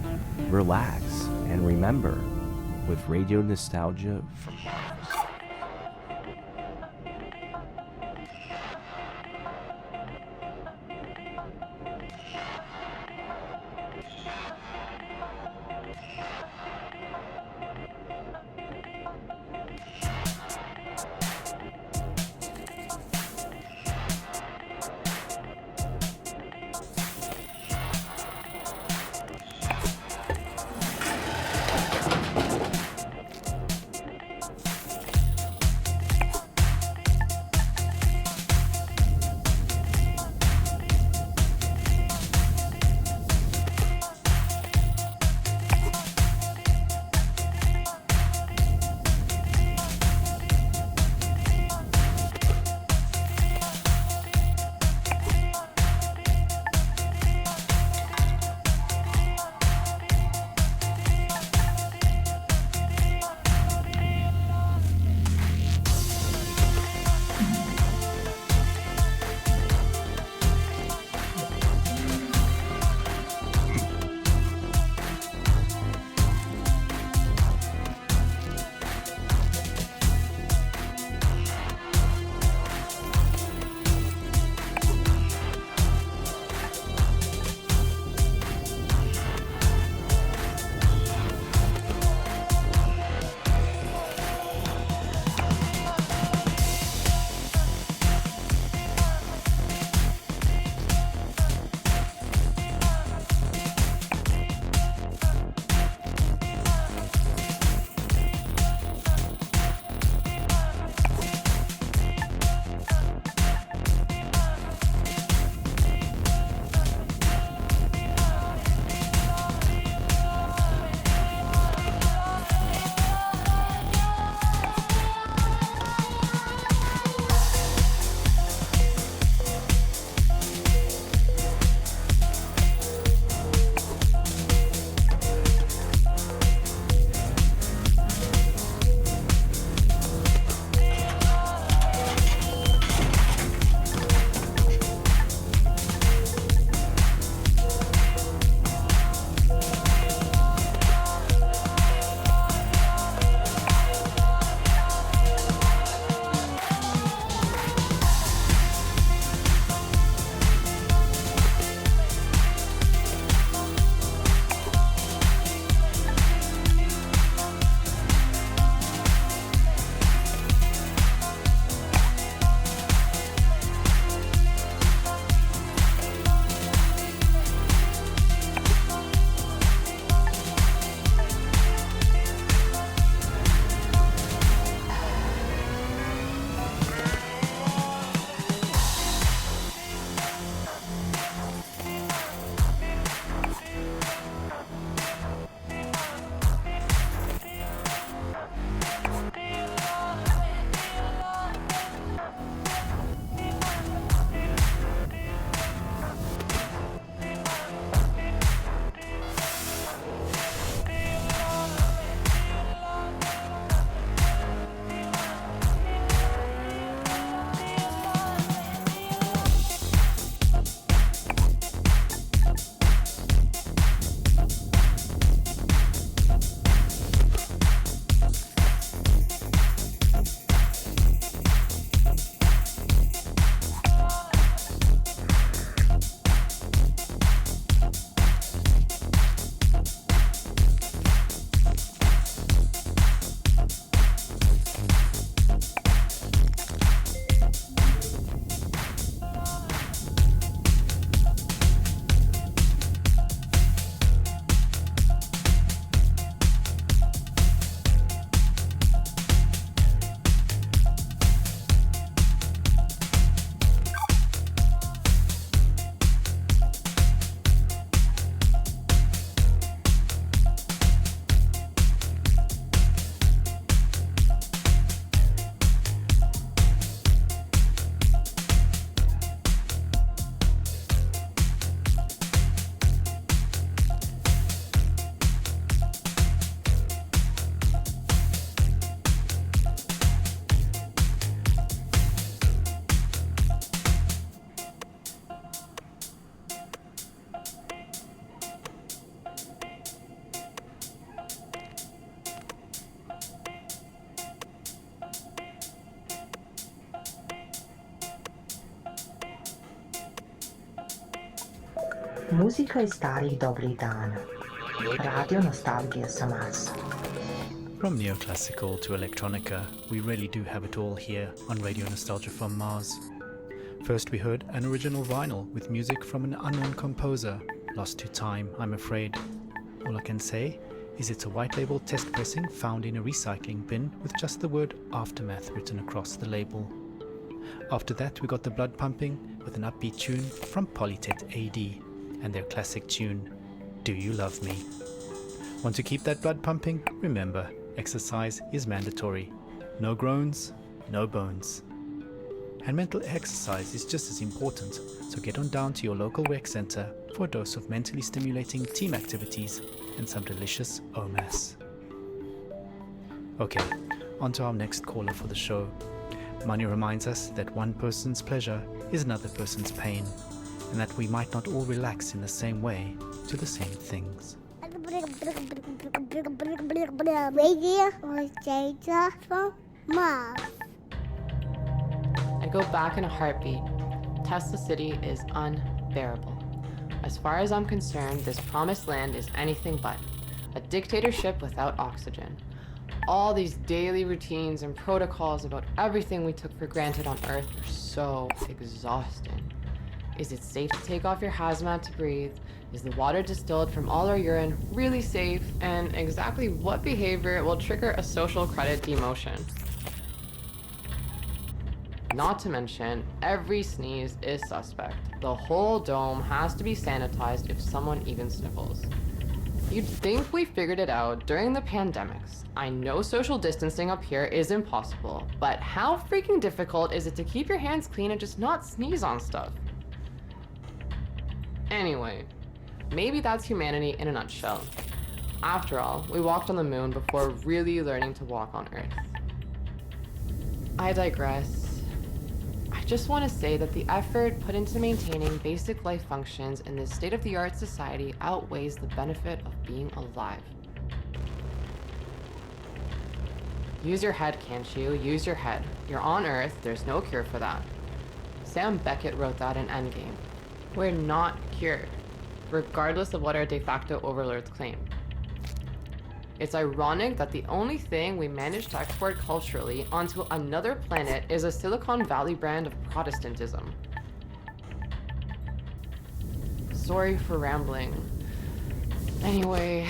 relax, and remember with Radio Nostalgia from Mars. Muzika iz starih dobrih dana. Radio Nostalgia sa Marsa. From neoclassical to electronica, we really do have it all here on Radio Nostalgia from Mars. First we heard an original vinyl with music from an unknown composer, lost to time, I'm afraid. All I can say is it's a white label test pressing found in a recycling bin with just the word Aftermath written across the label. After that we got the blood pumping with an upbeat tune from Polytet.AD and their classic tune, Do You Love Me? Want to keep that blood pumping? Remember, exercise is mandatory. No groans, no bones. And mental exercise is just as important, so get on down to your local rec center for a dose of mentally stimulating team activities and some delicious OMAS. Okay, on to our next caller for the show. Money reminds us that one person's pleasure is another person's pain, and that we might not all relax in the same way to the same things. Radio Nostalgia from Mars. I'd go back in a heartbeat. Tesla City is unbearable. As far as I'm concerned, this promised land is anything but a dictatorship without oxygen. All these daily routines and protocols about everything we took for granted on Earth are so exhausting. Is it safe to take off your hazmat to breathe? Is the water distilled from all our urine really safe? And exactly what behavior will trigger a social credit demotion? Not to mention, every sneeze is suspect. The whole dome has to be sanitized if someone even sniffles. You'd think we figured it out during the pandemics. I know social distancing up here is impossible, but how freaking difficult is it to keep your hands clean and just not sneeze on stuff? Anyway, maybe that's humanity in a nutshell. After all, we walked on the moon before really learning to walk on Earth. I digress. I just want to say that the effort put into maintaining basic life functions in this state-of-the-art society outweighs the benefit of being alive. Use your head, can't you? Use your head. You're on Earth, there's no cure for that. Sam Beckett wrote that in Endgame. We're not cured, regardless of what our de facto overlords claim. It's ironic that the only thing we managed to export culturally onto another planet is a Silicon Valley brand of Protestantism. Sorry for rambling. Anyway,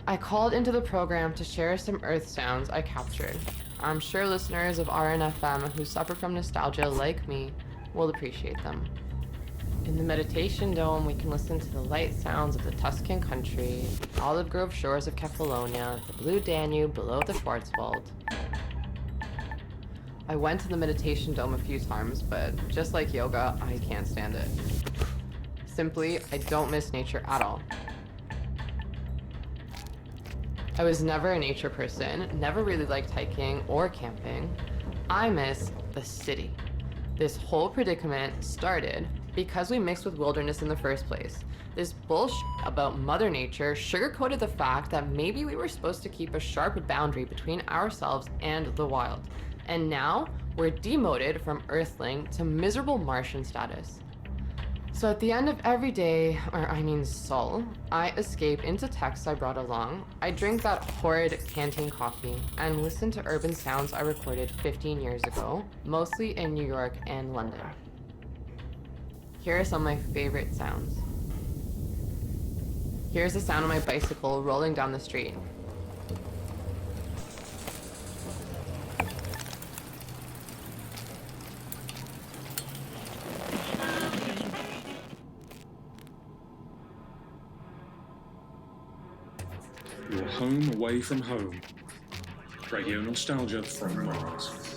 I called into the program to share some Earth sounds I captured. I'm sure listeners of RNFM who suffer from nostalgia like me will appreciate them. In the meditation dome, we can listen to the light sounds of the Tuscan country, the olive grove shores of Kefalonia, the blue Danube below the Schwarzwald. I went to the meditation dome a few times, but just like yoga, I can't stand it. Simply, I don't miss nature at all. I was never a nature person, never really liked hiking or camping. I miss the city. This whole predicament started because we mixed with wilderness in the first place. This bullshit about Mother Nature sugarcoated the fact that maybe we were supposed to keep a sharp boundary between ourselves and the wild. And now we're demoted from Earthling to miserable Martian status. So at the end of every day, soul, I escape into texts I brought along. I drink that horrid canteen coffee and listen to urban sounds I recorded 15 years ago, mostly in New York and London. Here are some of my favorite sounds. Here's the sound of my bicycle rolling down the street. Your home away from home. Radio Nostalgia from Mars.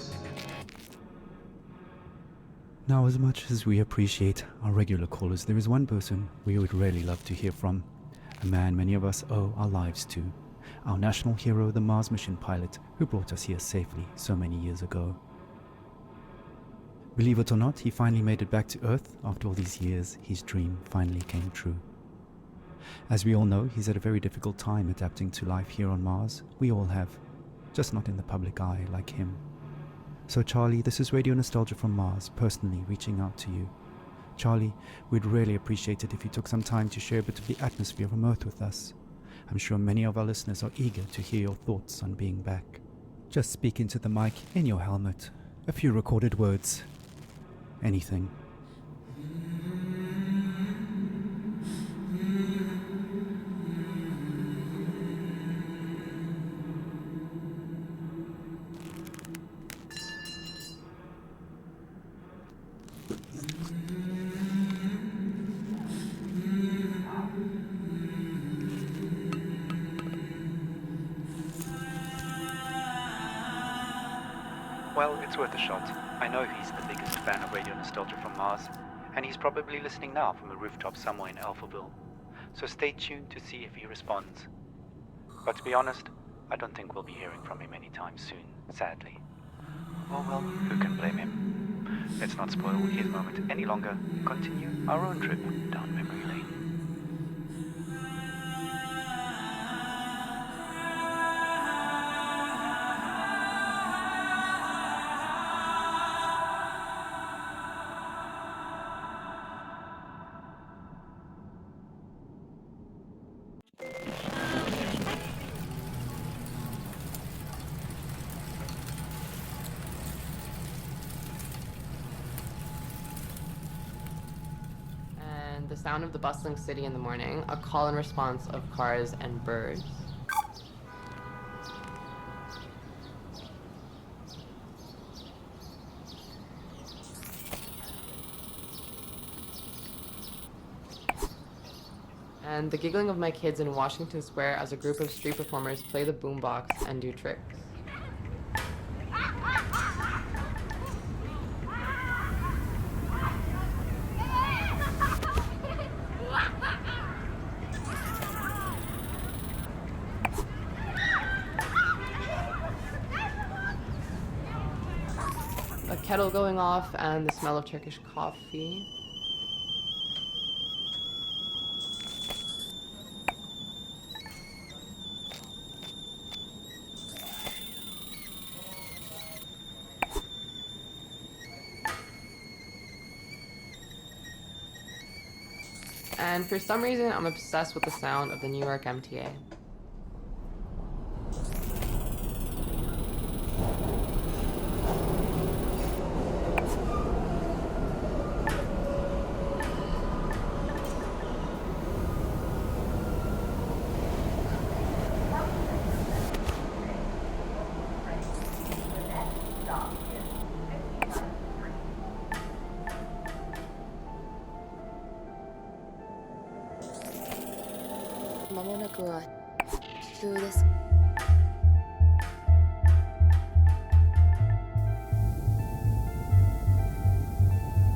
Now, as much as we appreciate our regular callers, there is one person we would really love to hear from. A man many of us owe our lives to. Our national hero, the Mars mission pilot, who brought us here safely so many years ago. Believe it or not, he finally made it back to Earth. After all these years, his dream finally came true. As we all know, he's had a very difficult time adapting to life here on Mars. We all have, just not in the public eye like him. So Charlie, this is Radio Nostalgia from Mars, personally reaching out to you Charlie, we'd really appreciate it if you took some time to share a bit of the atmosphere from Earth with us. I'm sure many of our listeners are eager to hear your thoughts on being back. Just speak into the mic in your helmet. A few recorded words. Anything. Well, it's worth a shot. I know he's the biggest fan of Radio Nostalgia from Mars, and he's probably listening now from a rooftop somewhere in Alphaville. So stay tuned to see if he responds. But to be honest, I don't think we'll be hearing from him anytime soon, sadly. Oh well, who can blame him? Let's not spoil his moment any longer. Continue our own trip down memory lane. The sound of the bustling city in the morning, a call and response of cars and birds. And the giggling of my kids in Washington Square as a group of street performers play the boombox and do tricks. A kettle going off and the smell of Turkish coffee. And for some reason, I'm obsessed with the sound of the New York MTA.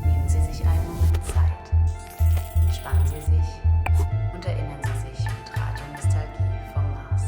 Nehmen Sie sich einen Moment Zeit. Entspannen Sie sich und erinnern Sie sich mit Radio Nostalgie vom Mars.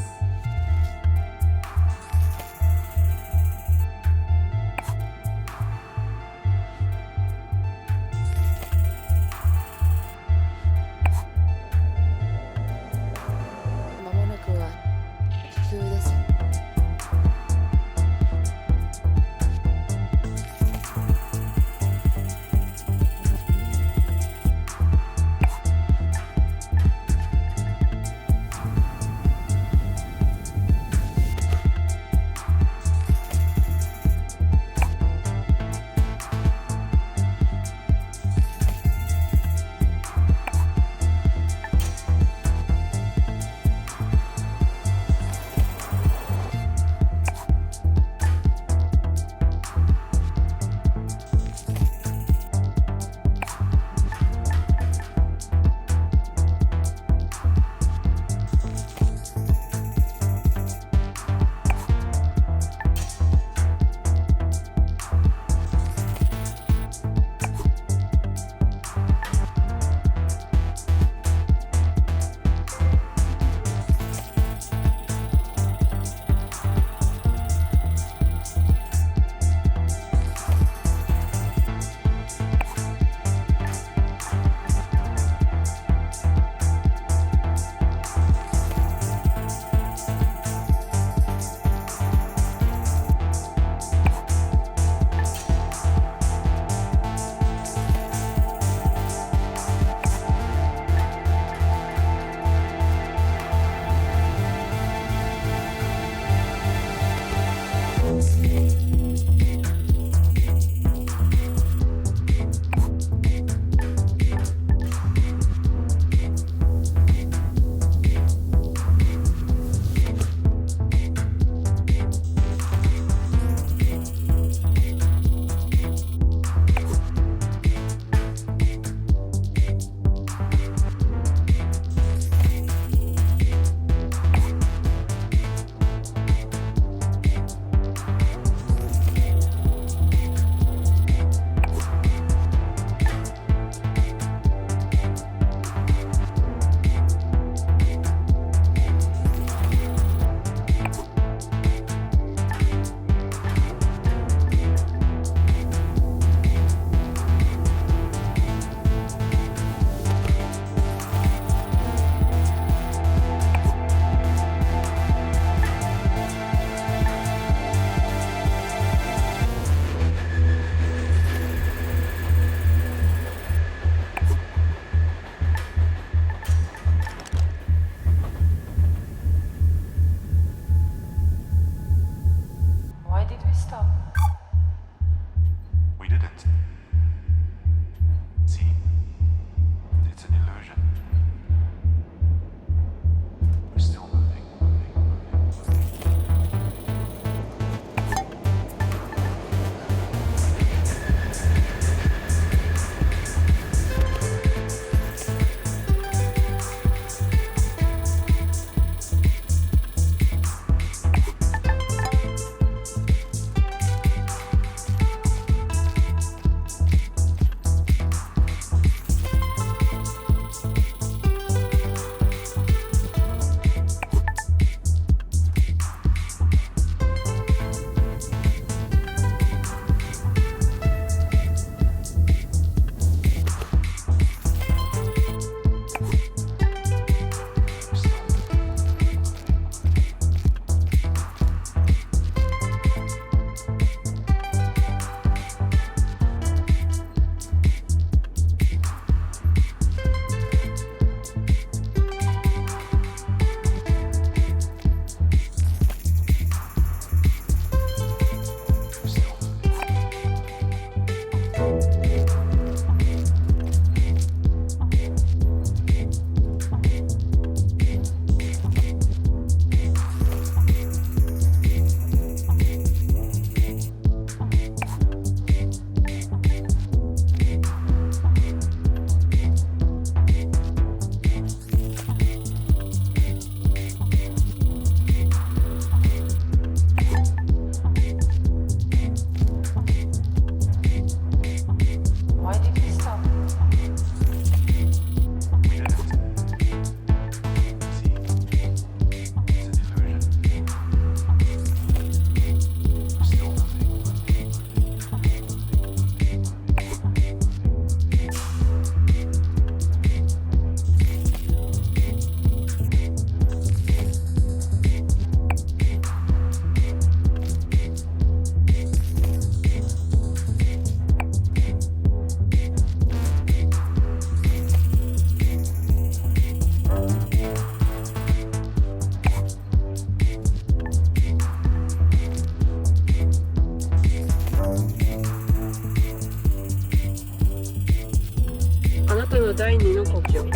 第二の故郷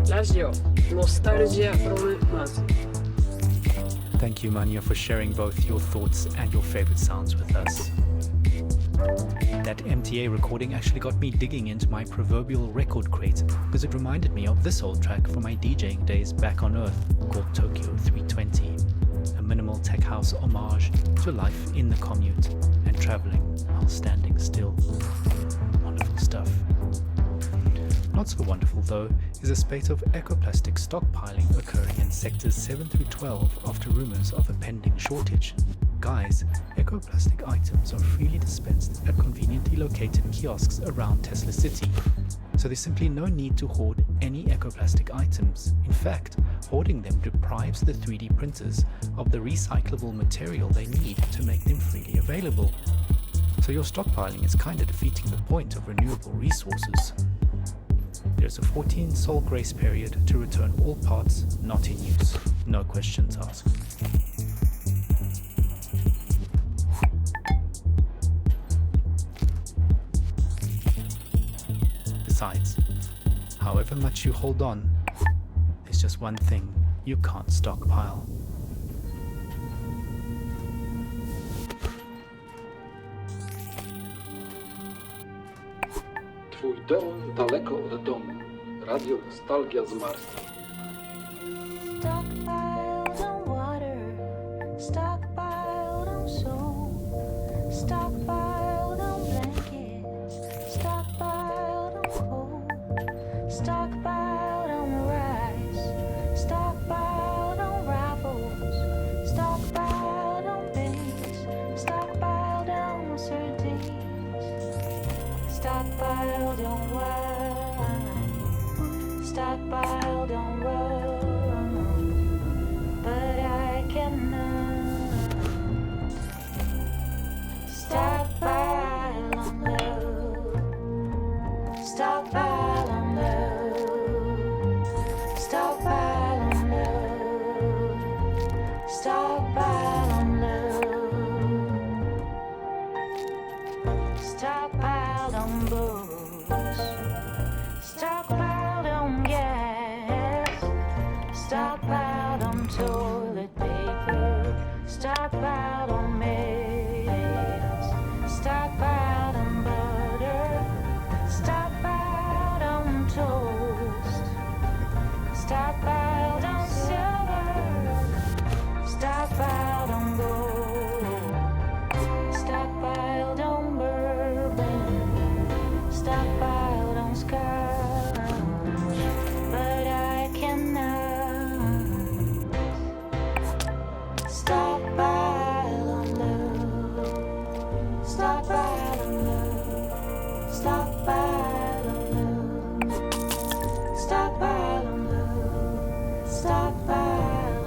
ラジオノスタルジア from Mars. Thank you, Manya, for sharing both your thoughts and your favorite sounds with us. That MTA recording actually got me digging into my proverbial record crate because it reminded me of this old track from my DJing days back on Earth called Tokyo 320, a minimal tech house homage to life in the commute and traveling while standing still. Wonderful stuff. Not so wonderful, though, is a spate of ecoplastic stockpiling occurring in sectors 7 through 12 after rumors of a pending shortage. Guys, ecoplastic items are freely dispensed at conveniently located kiosks around Tesla City, so there's simply no need to hoard any ecoplastic items. In fact, hoarding them deprives the 3D printers of the recyclable material they need to make them freely available. So your stockpiling is kinda defeating the point of renewable resources. There's a 14-sol grace period to return all parts not in use. No questions asked. Besides, however much you hold on, there's just one thing you can't stockpile. Twój dom daleko od domu. Radio Nostalgia z Marsa. Stockpiled on water, stockpiled on soap, stockpiled on blankets, stockpiled on coal, stockpiled on rice, stockpiled on rivals, stockpiled on beans, stockpiled on sardines, stockpiled on wine, stockpiled on rum, but I cannot stockpile on love, stockpile on love, stockpile on love, stockpile on love, stockpiled on books, stockpiled on gas, stockpiled on toilet paper, stockpiled on maize, stockpiled on butter, stockpiled on toast, stockpiled on silver, stockpiled on gold, stockpiled on bourbon, stockpiled on scotch, but I cannot stockpile on love, stockpile on love, stockpile on love, stockpile on love, stockpile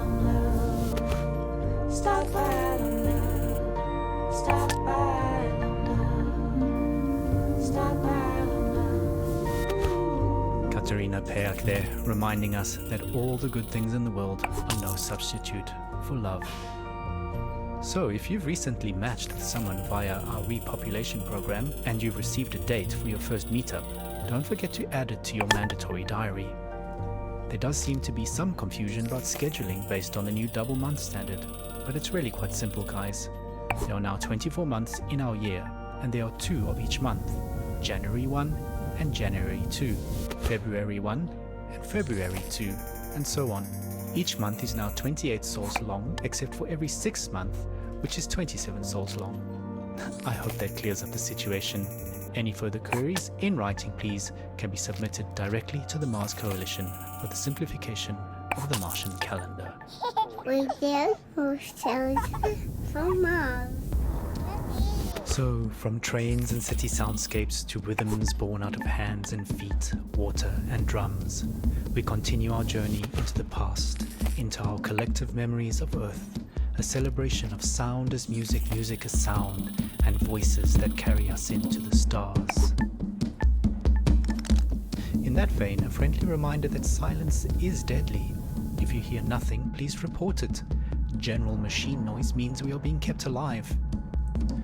on love, stockpile on love, stockpile on love, stockpile on love. Katerina Peak there, reminding us that all the good things in the world are no substitute for love. So, if you've recently matched with someone via our repopulation program and you've received a date for your first meetup, don't forget to add it to your mandatory diary. There does seem to be some confusion about scheduling based on the new double month standard, but it's really quite simple, guys. There are now 24 months in our year, and there are 2 of each month, January 1 and January 2, February 1 and February 2, and so on. Each month is now 28 sols long, except for every 6th month, which is 27 sols long. I hope that clears up the situation. Any further queries, in writing please, can be submitted directly to the Mars Coalition for the simplification of the Martian calendar. Radio Nostalgia from Mars. So, from trains and city soundscapes to rhythms born out of hands and feet, water and drums, we continue our journey into the past, into our collective memories of Earth, a celebration of sound as music, music as sound, and voices that carry us into the stars. In that vein, a friendly reminder that silence is deadly. If you hear nothing, please report it. General machine noise means we are being kept alive.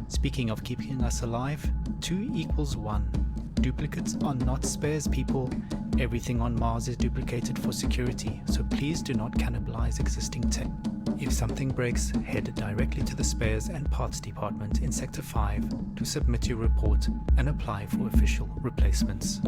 Speaking of keeping us alive, 2 equals 1. duplicates are not spares, people. Everything on Mars is duplicated for security, so please do not cannibalize existing tech. If something breaks, head directly to the spares and parts department in Sector 5 to submit your report and apply for official replacements.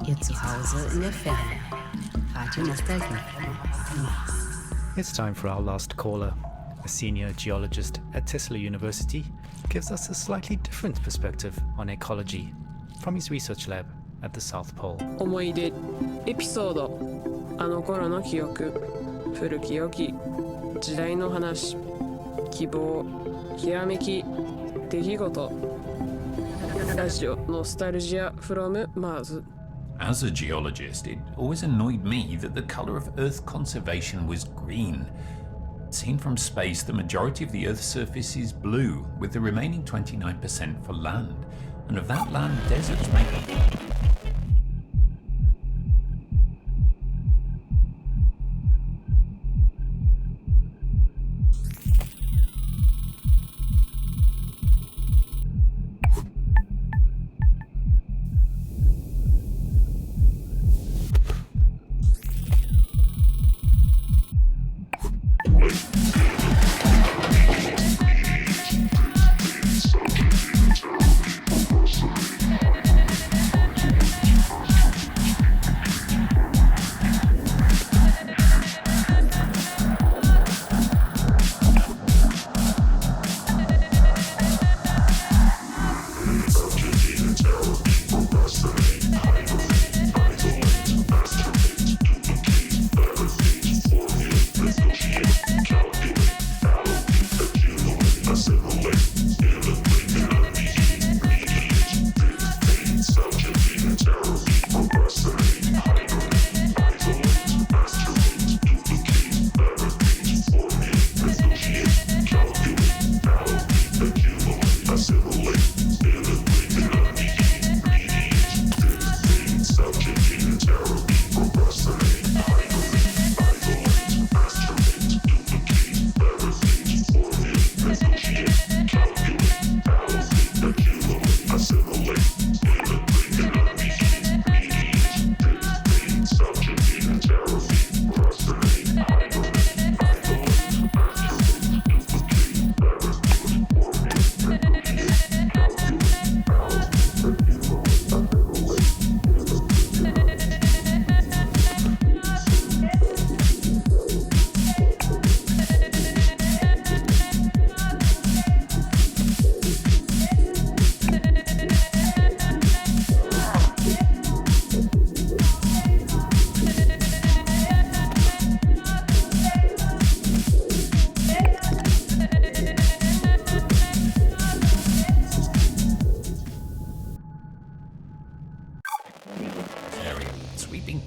Ihr Zuhause in der Ferne. Radio Nostalgia. It's time for our last caller. A senior geologist at Tesla University gives us a slightly different perspective on ecology from his research lab at the South Pole. 思い出エピソードあの頃の記憶古き良き時代の話希望ひらめき出来事ラジオノスタルジア from Mars. As a geologist, it always annoyed me that the color of Earth conservation was green. Seen from space, the majority of the Earth's surface is blue, with the remaining 29% for land. And of that land, deserts make up.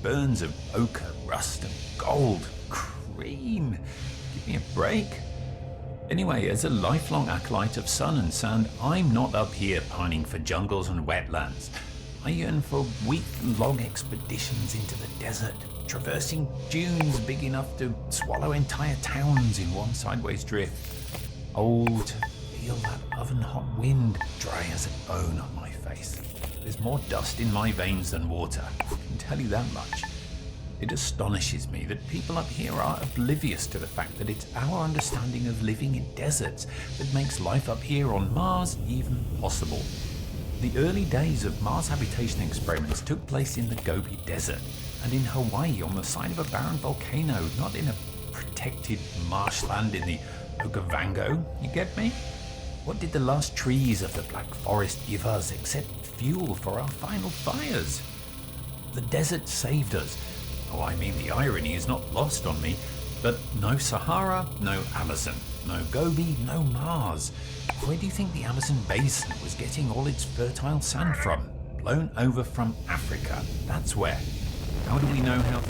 Burns of ochre, rust and gold. Cream. Give me a break. Anyway, as a lifelong acolyte of sun and sand, I'm not up here pining for jungles and wetlands. I yearn for week-long expeditions into the desert, traversing dunes big enough to swallow entire towns in one sideways drift. Oh, to feel that oven-hot wind dry as a bone on my face. There's more dust in my veins than water, I can tell you that much. It astonishes me that people up here are oblivious to the fact that it's our understanding of living in deserts that makes life up here on Mars even possible. The early days of Mars habitation experiments took place in the Gobi Desert and in Hawaii on the side of a barren volcano, not in a protected marshland in the Okavango, you get me? What did the last trees of the Black Forest give us except fuel for our final fires? The desert saved us. Oh, I mean, the irony is not lost on me, but no Sahara, no Amazon, no Gobi, no Mars. Where do you think the Amazon basin was getting all its fertile sand from? Blown over from Africa, that's where. How do we know how...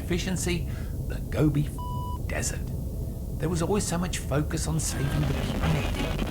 efficiency, the Gobi Desert. There was always so much focus on saving the planet.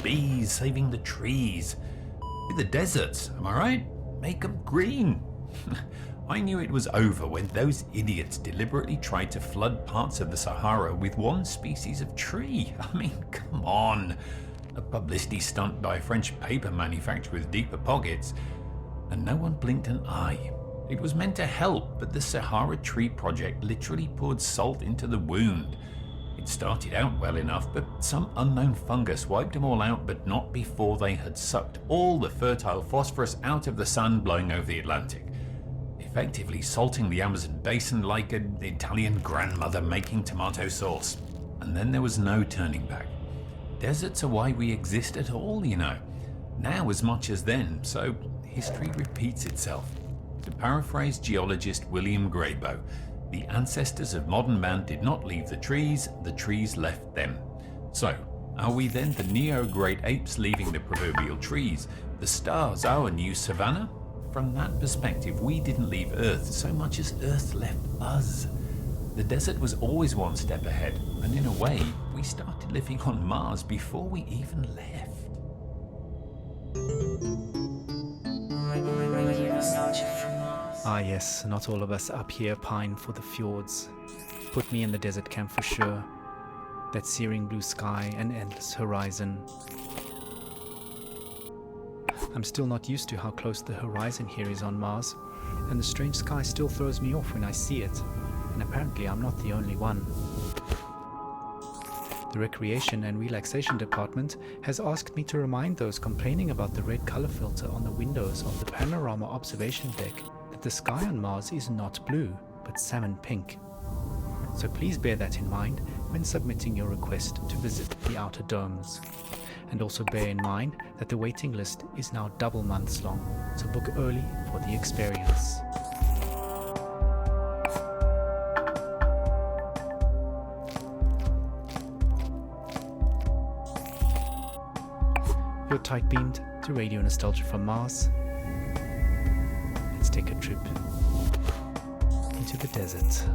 Bees saving the trees. The deserts, am I right? Make them green. I knew it was over when those idiots deliberately tried to flood parts of the Sahara with one species of tree. I mean, come on. A publicity stunt by a French paper manufacturer with deeper pockets. And no one blinked an eye. It was meant to help, but the Sahara Tree Project literally poured salt into the wound. It started out well enough, but some unknown fungus wiped them all out, but not before they had sucked all the fertile phosphorus out of the sun blowing over the Atlantic, effectively salting the Amazon basin like an Italian grandmother making tomato sauce. And then there was no turning back. Deserts are why we exist at all, you know. Now as much as then, so history repeats itself. To paraphrase geologist William Grayboe, the ancestors of modern man did not leave the trees left them. So, are we then the neo-great apes leaving the proverbial trees, the stars our new savannah? From that perspective, we didn't leave Earth so much as Earth left us. The desert was always one step ahead, and in a way, we started living on Mars before we even left. Ah yes, not all of us up here pine for the fjords. Put me in the desert camp for sure. That searing blue sky and endless horizon. I'm still not used to how close the horizon here is on Mars, and the strange sky still throws me off when I see it, and apparently I'm not the only one. The Recreation and Relaxation Department has asked me to remind those complaining about the red color filter on the windows of the panorama observation deck that the sky on Mars is not blue, but salmon pink. So please bear that in mind when submitting your request to visit the outer domes. And also bear in mind that the waiting list is now double months long, so book early for the experience. You're tight-beamed to Radio Nostalgia from Mars. Let's take a trip into the desert.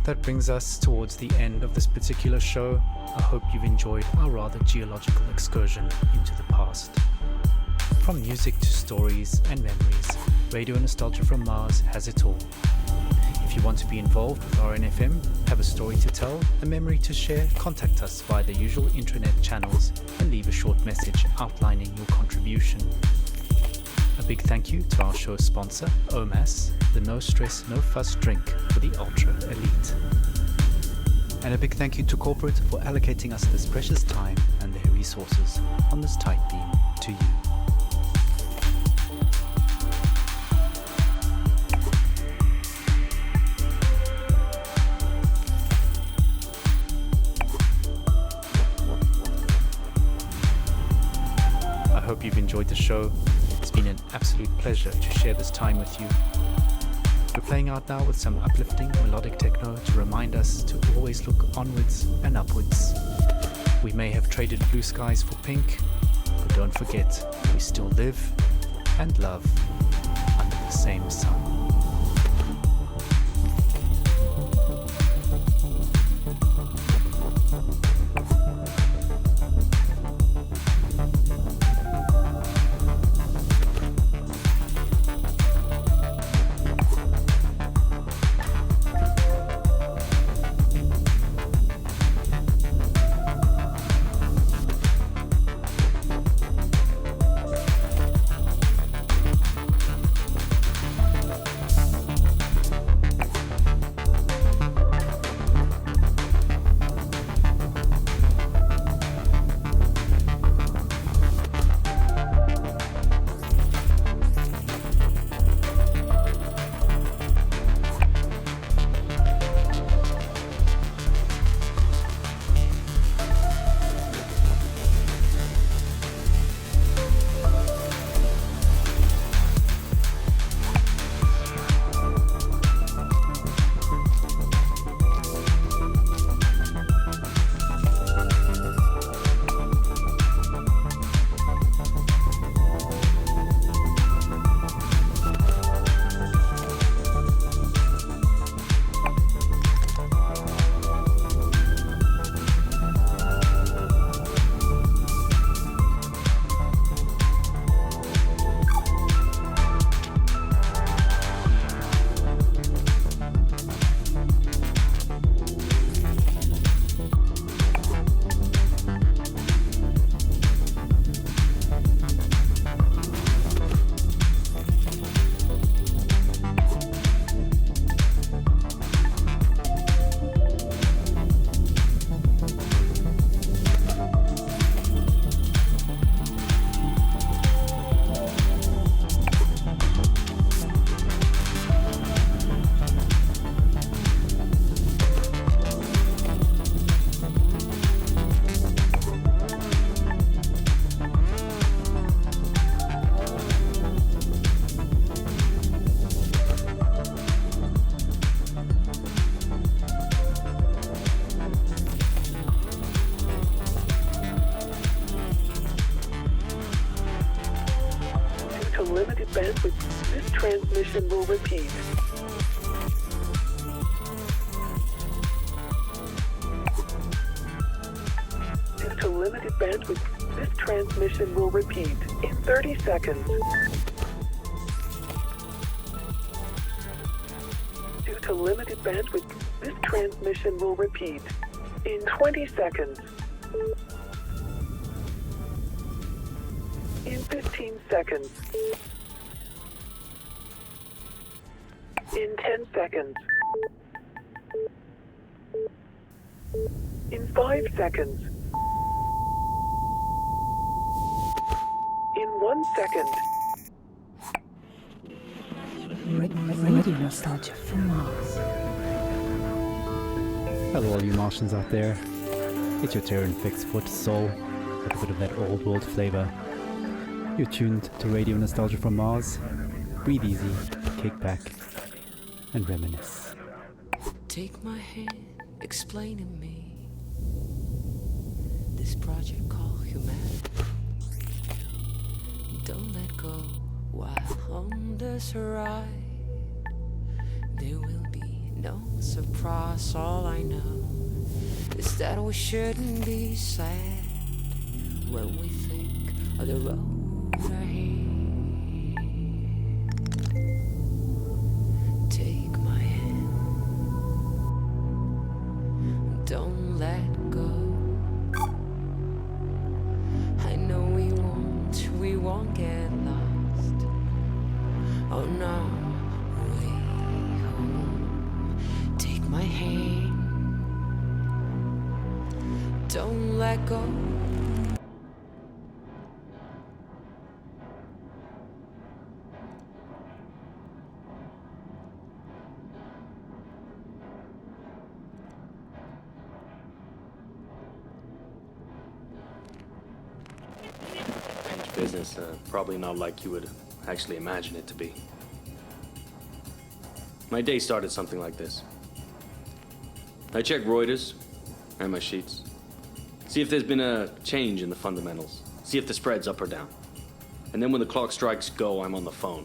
that brings us towards the end of this particular show. I hope you've enjoyed our rather geological excursion into the past. From music to stories and memories, Radio Nostalgia from Mars has it all. If you want to be involved with RNFM, have a story to tell, a memory to share, contact us via the usual intranet channels and leave a short message outlining your contribution. A big thank you to our show sponsor, OMAS, the no stress, no fuss drink for the ultra elite. And a big thank you to corporate for allocating us this precious time and their resources on this tight beam to you. I hope you've enjoyed the show. It's been an absolute pleasure to share this time with you. We're playing out now with some uplifting melodic techno to remind us to always look onwards and upwards. We may have traded blue skies for pink, but don't forget, we still live and love under the same sun. bandwidth, this transmission will repeat. Due to limited bandwidth, this transmission will repeat in 30 seconds. Due to limited bandwidth, this transmission will repeat in 20 seconds. In 15 seconds. In 10 seconds. In 5 seconds. In 1 second. Radio Nostalgia from Mars. Hello all you Martians out there. It's your Terran fixed foot soul with a bit of that old world flavor. You're tuned to Radio Nostalgia from Mars. Breathe easy, kick back, and reminisce. Take my hand, explain to me this project called humanity. Don't let go while on this ride. There will be no surprise. All I know is that we shouldn't be sad when we think of the road ahead. Take my hand, don't let go. I know we won't get lost on our way home. Take my hand, don't let go. Business, probably not like you would actually imagine it to be. My day started something like this. I check Reuters and my sheets. See if there's been a change in the fundamentals. See if the spread's up or down. And then when the clock strikes go, I'm on the phone.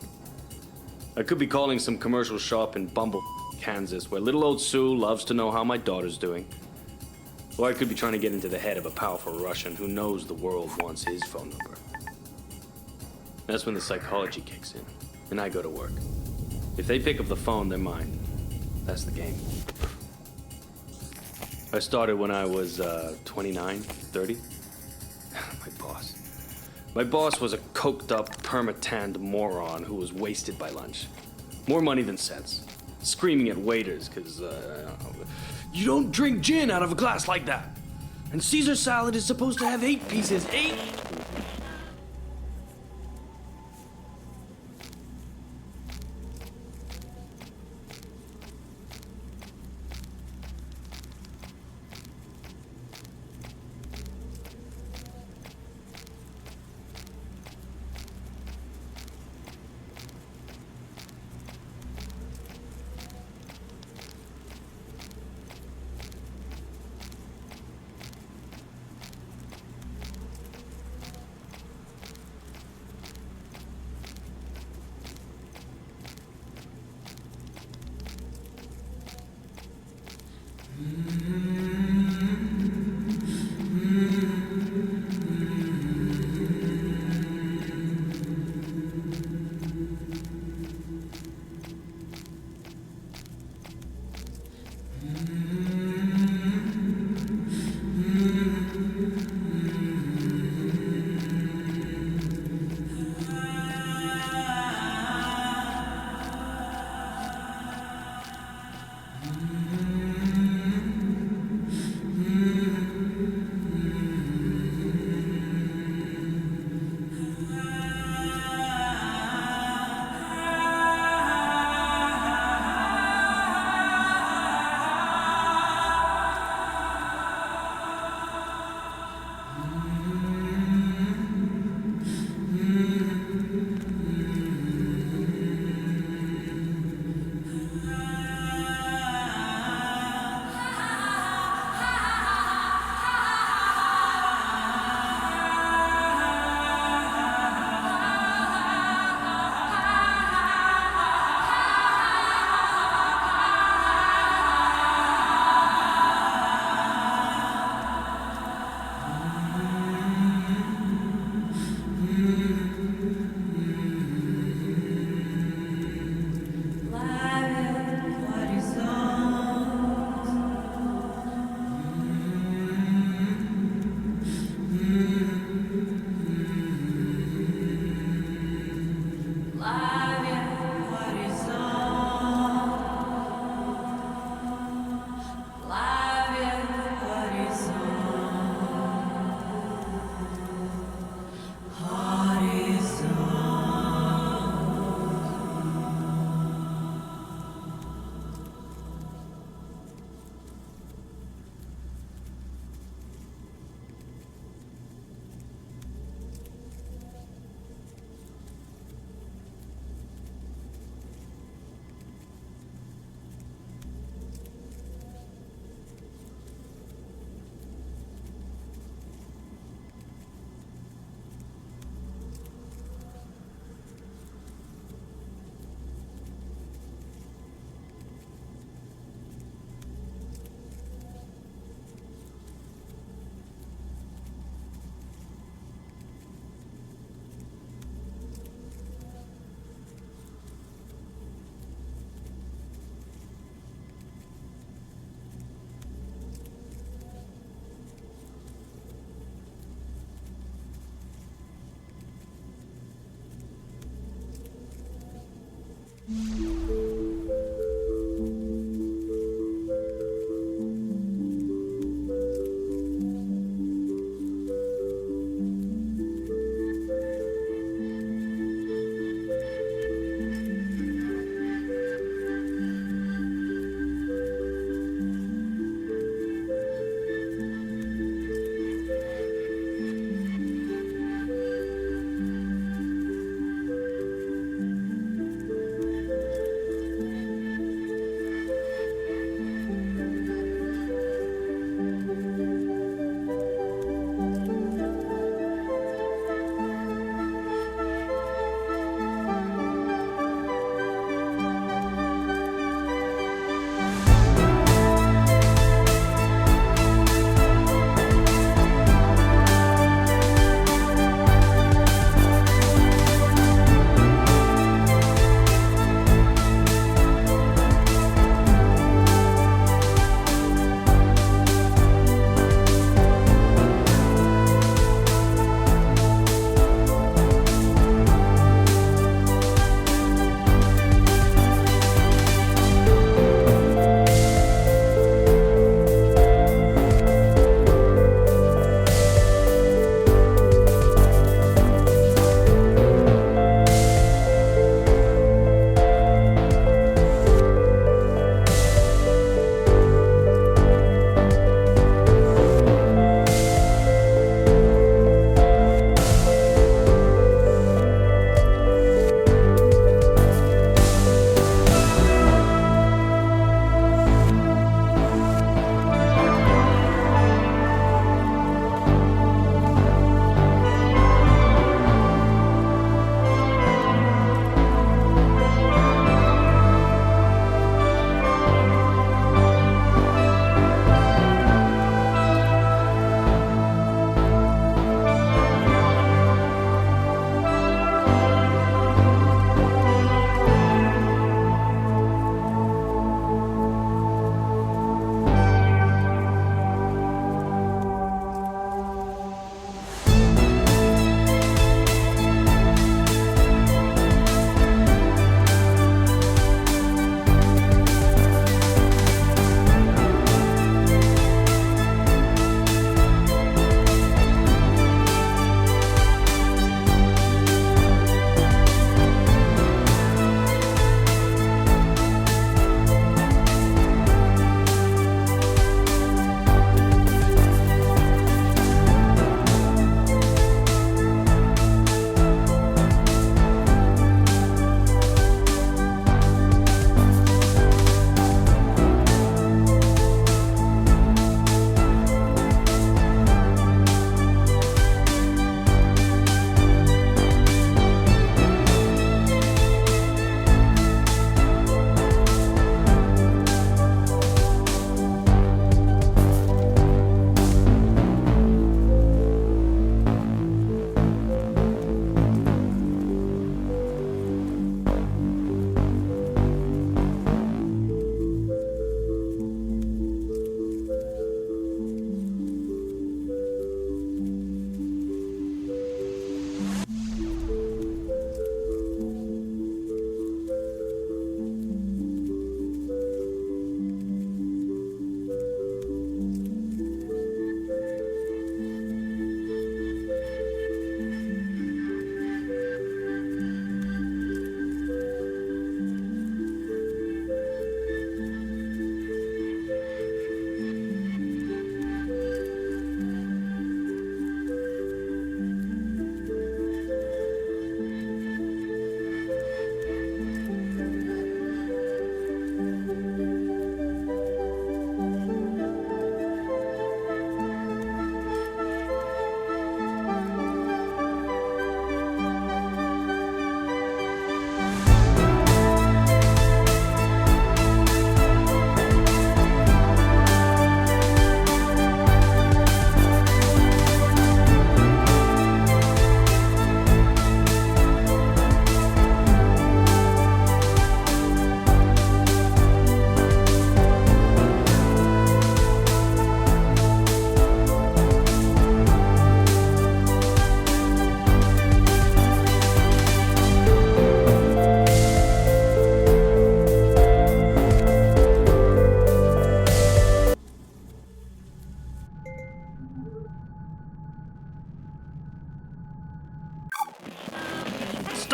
I could be calling some commercial shop in Bumble, Kansas, where little old Sue loves to know how my daughter's doing. Or I could be trying to get into the head of a powerful Russian who knows the world wants his phone number. That's when the psychology kicks in, and I go to work. If they pick up the phone, they're mine. That's the game. I started when I was 29, 30. My boss was a coked-up, perma-tanned moron who was wasted by lunch. More money than sense. Screaming at waiters, because, you don't drink gin out of a glass like that. And Caesar salad is supposed to have 8 pieces. 8?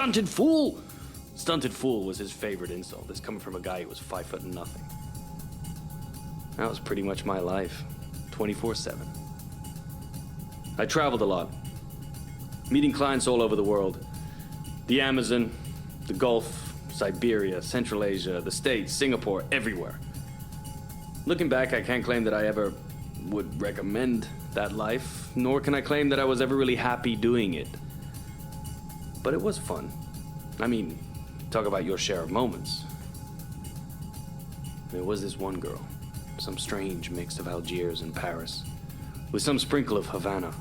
stunted fool! Stunted fool was his favorite insult. This coming from a guy who was 5 foot and nothing. That was pretty much my life, 24/7. I traveled a lot, meeting clients all over the world. The Amazon, the Gulf, Siberia, Central Asia, the States, Singapore, everywhere. Looking back, I can't claim that I ever would recommend that life, nor can I claim that I was ever really happy doing it. But it was fun. I mean, talk about your share of moments. There was this one girl, some strange mix of Algiers and Paris, with some sprinkle of Havana.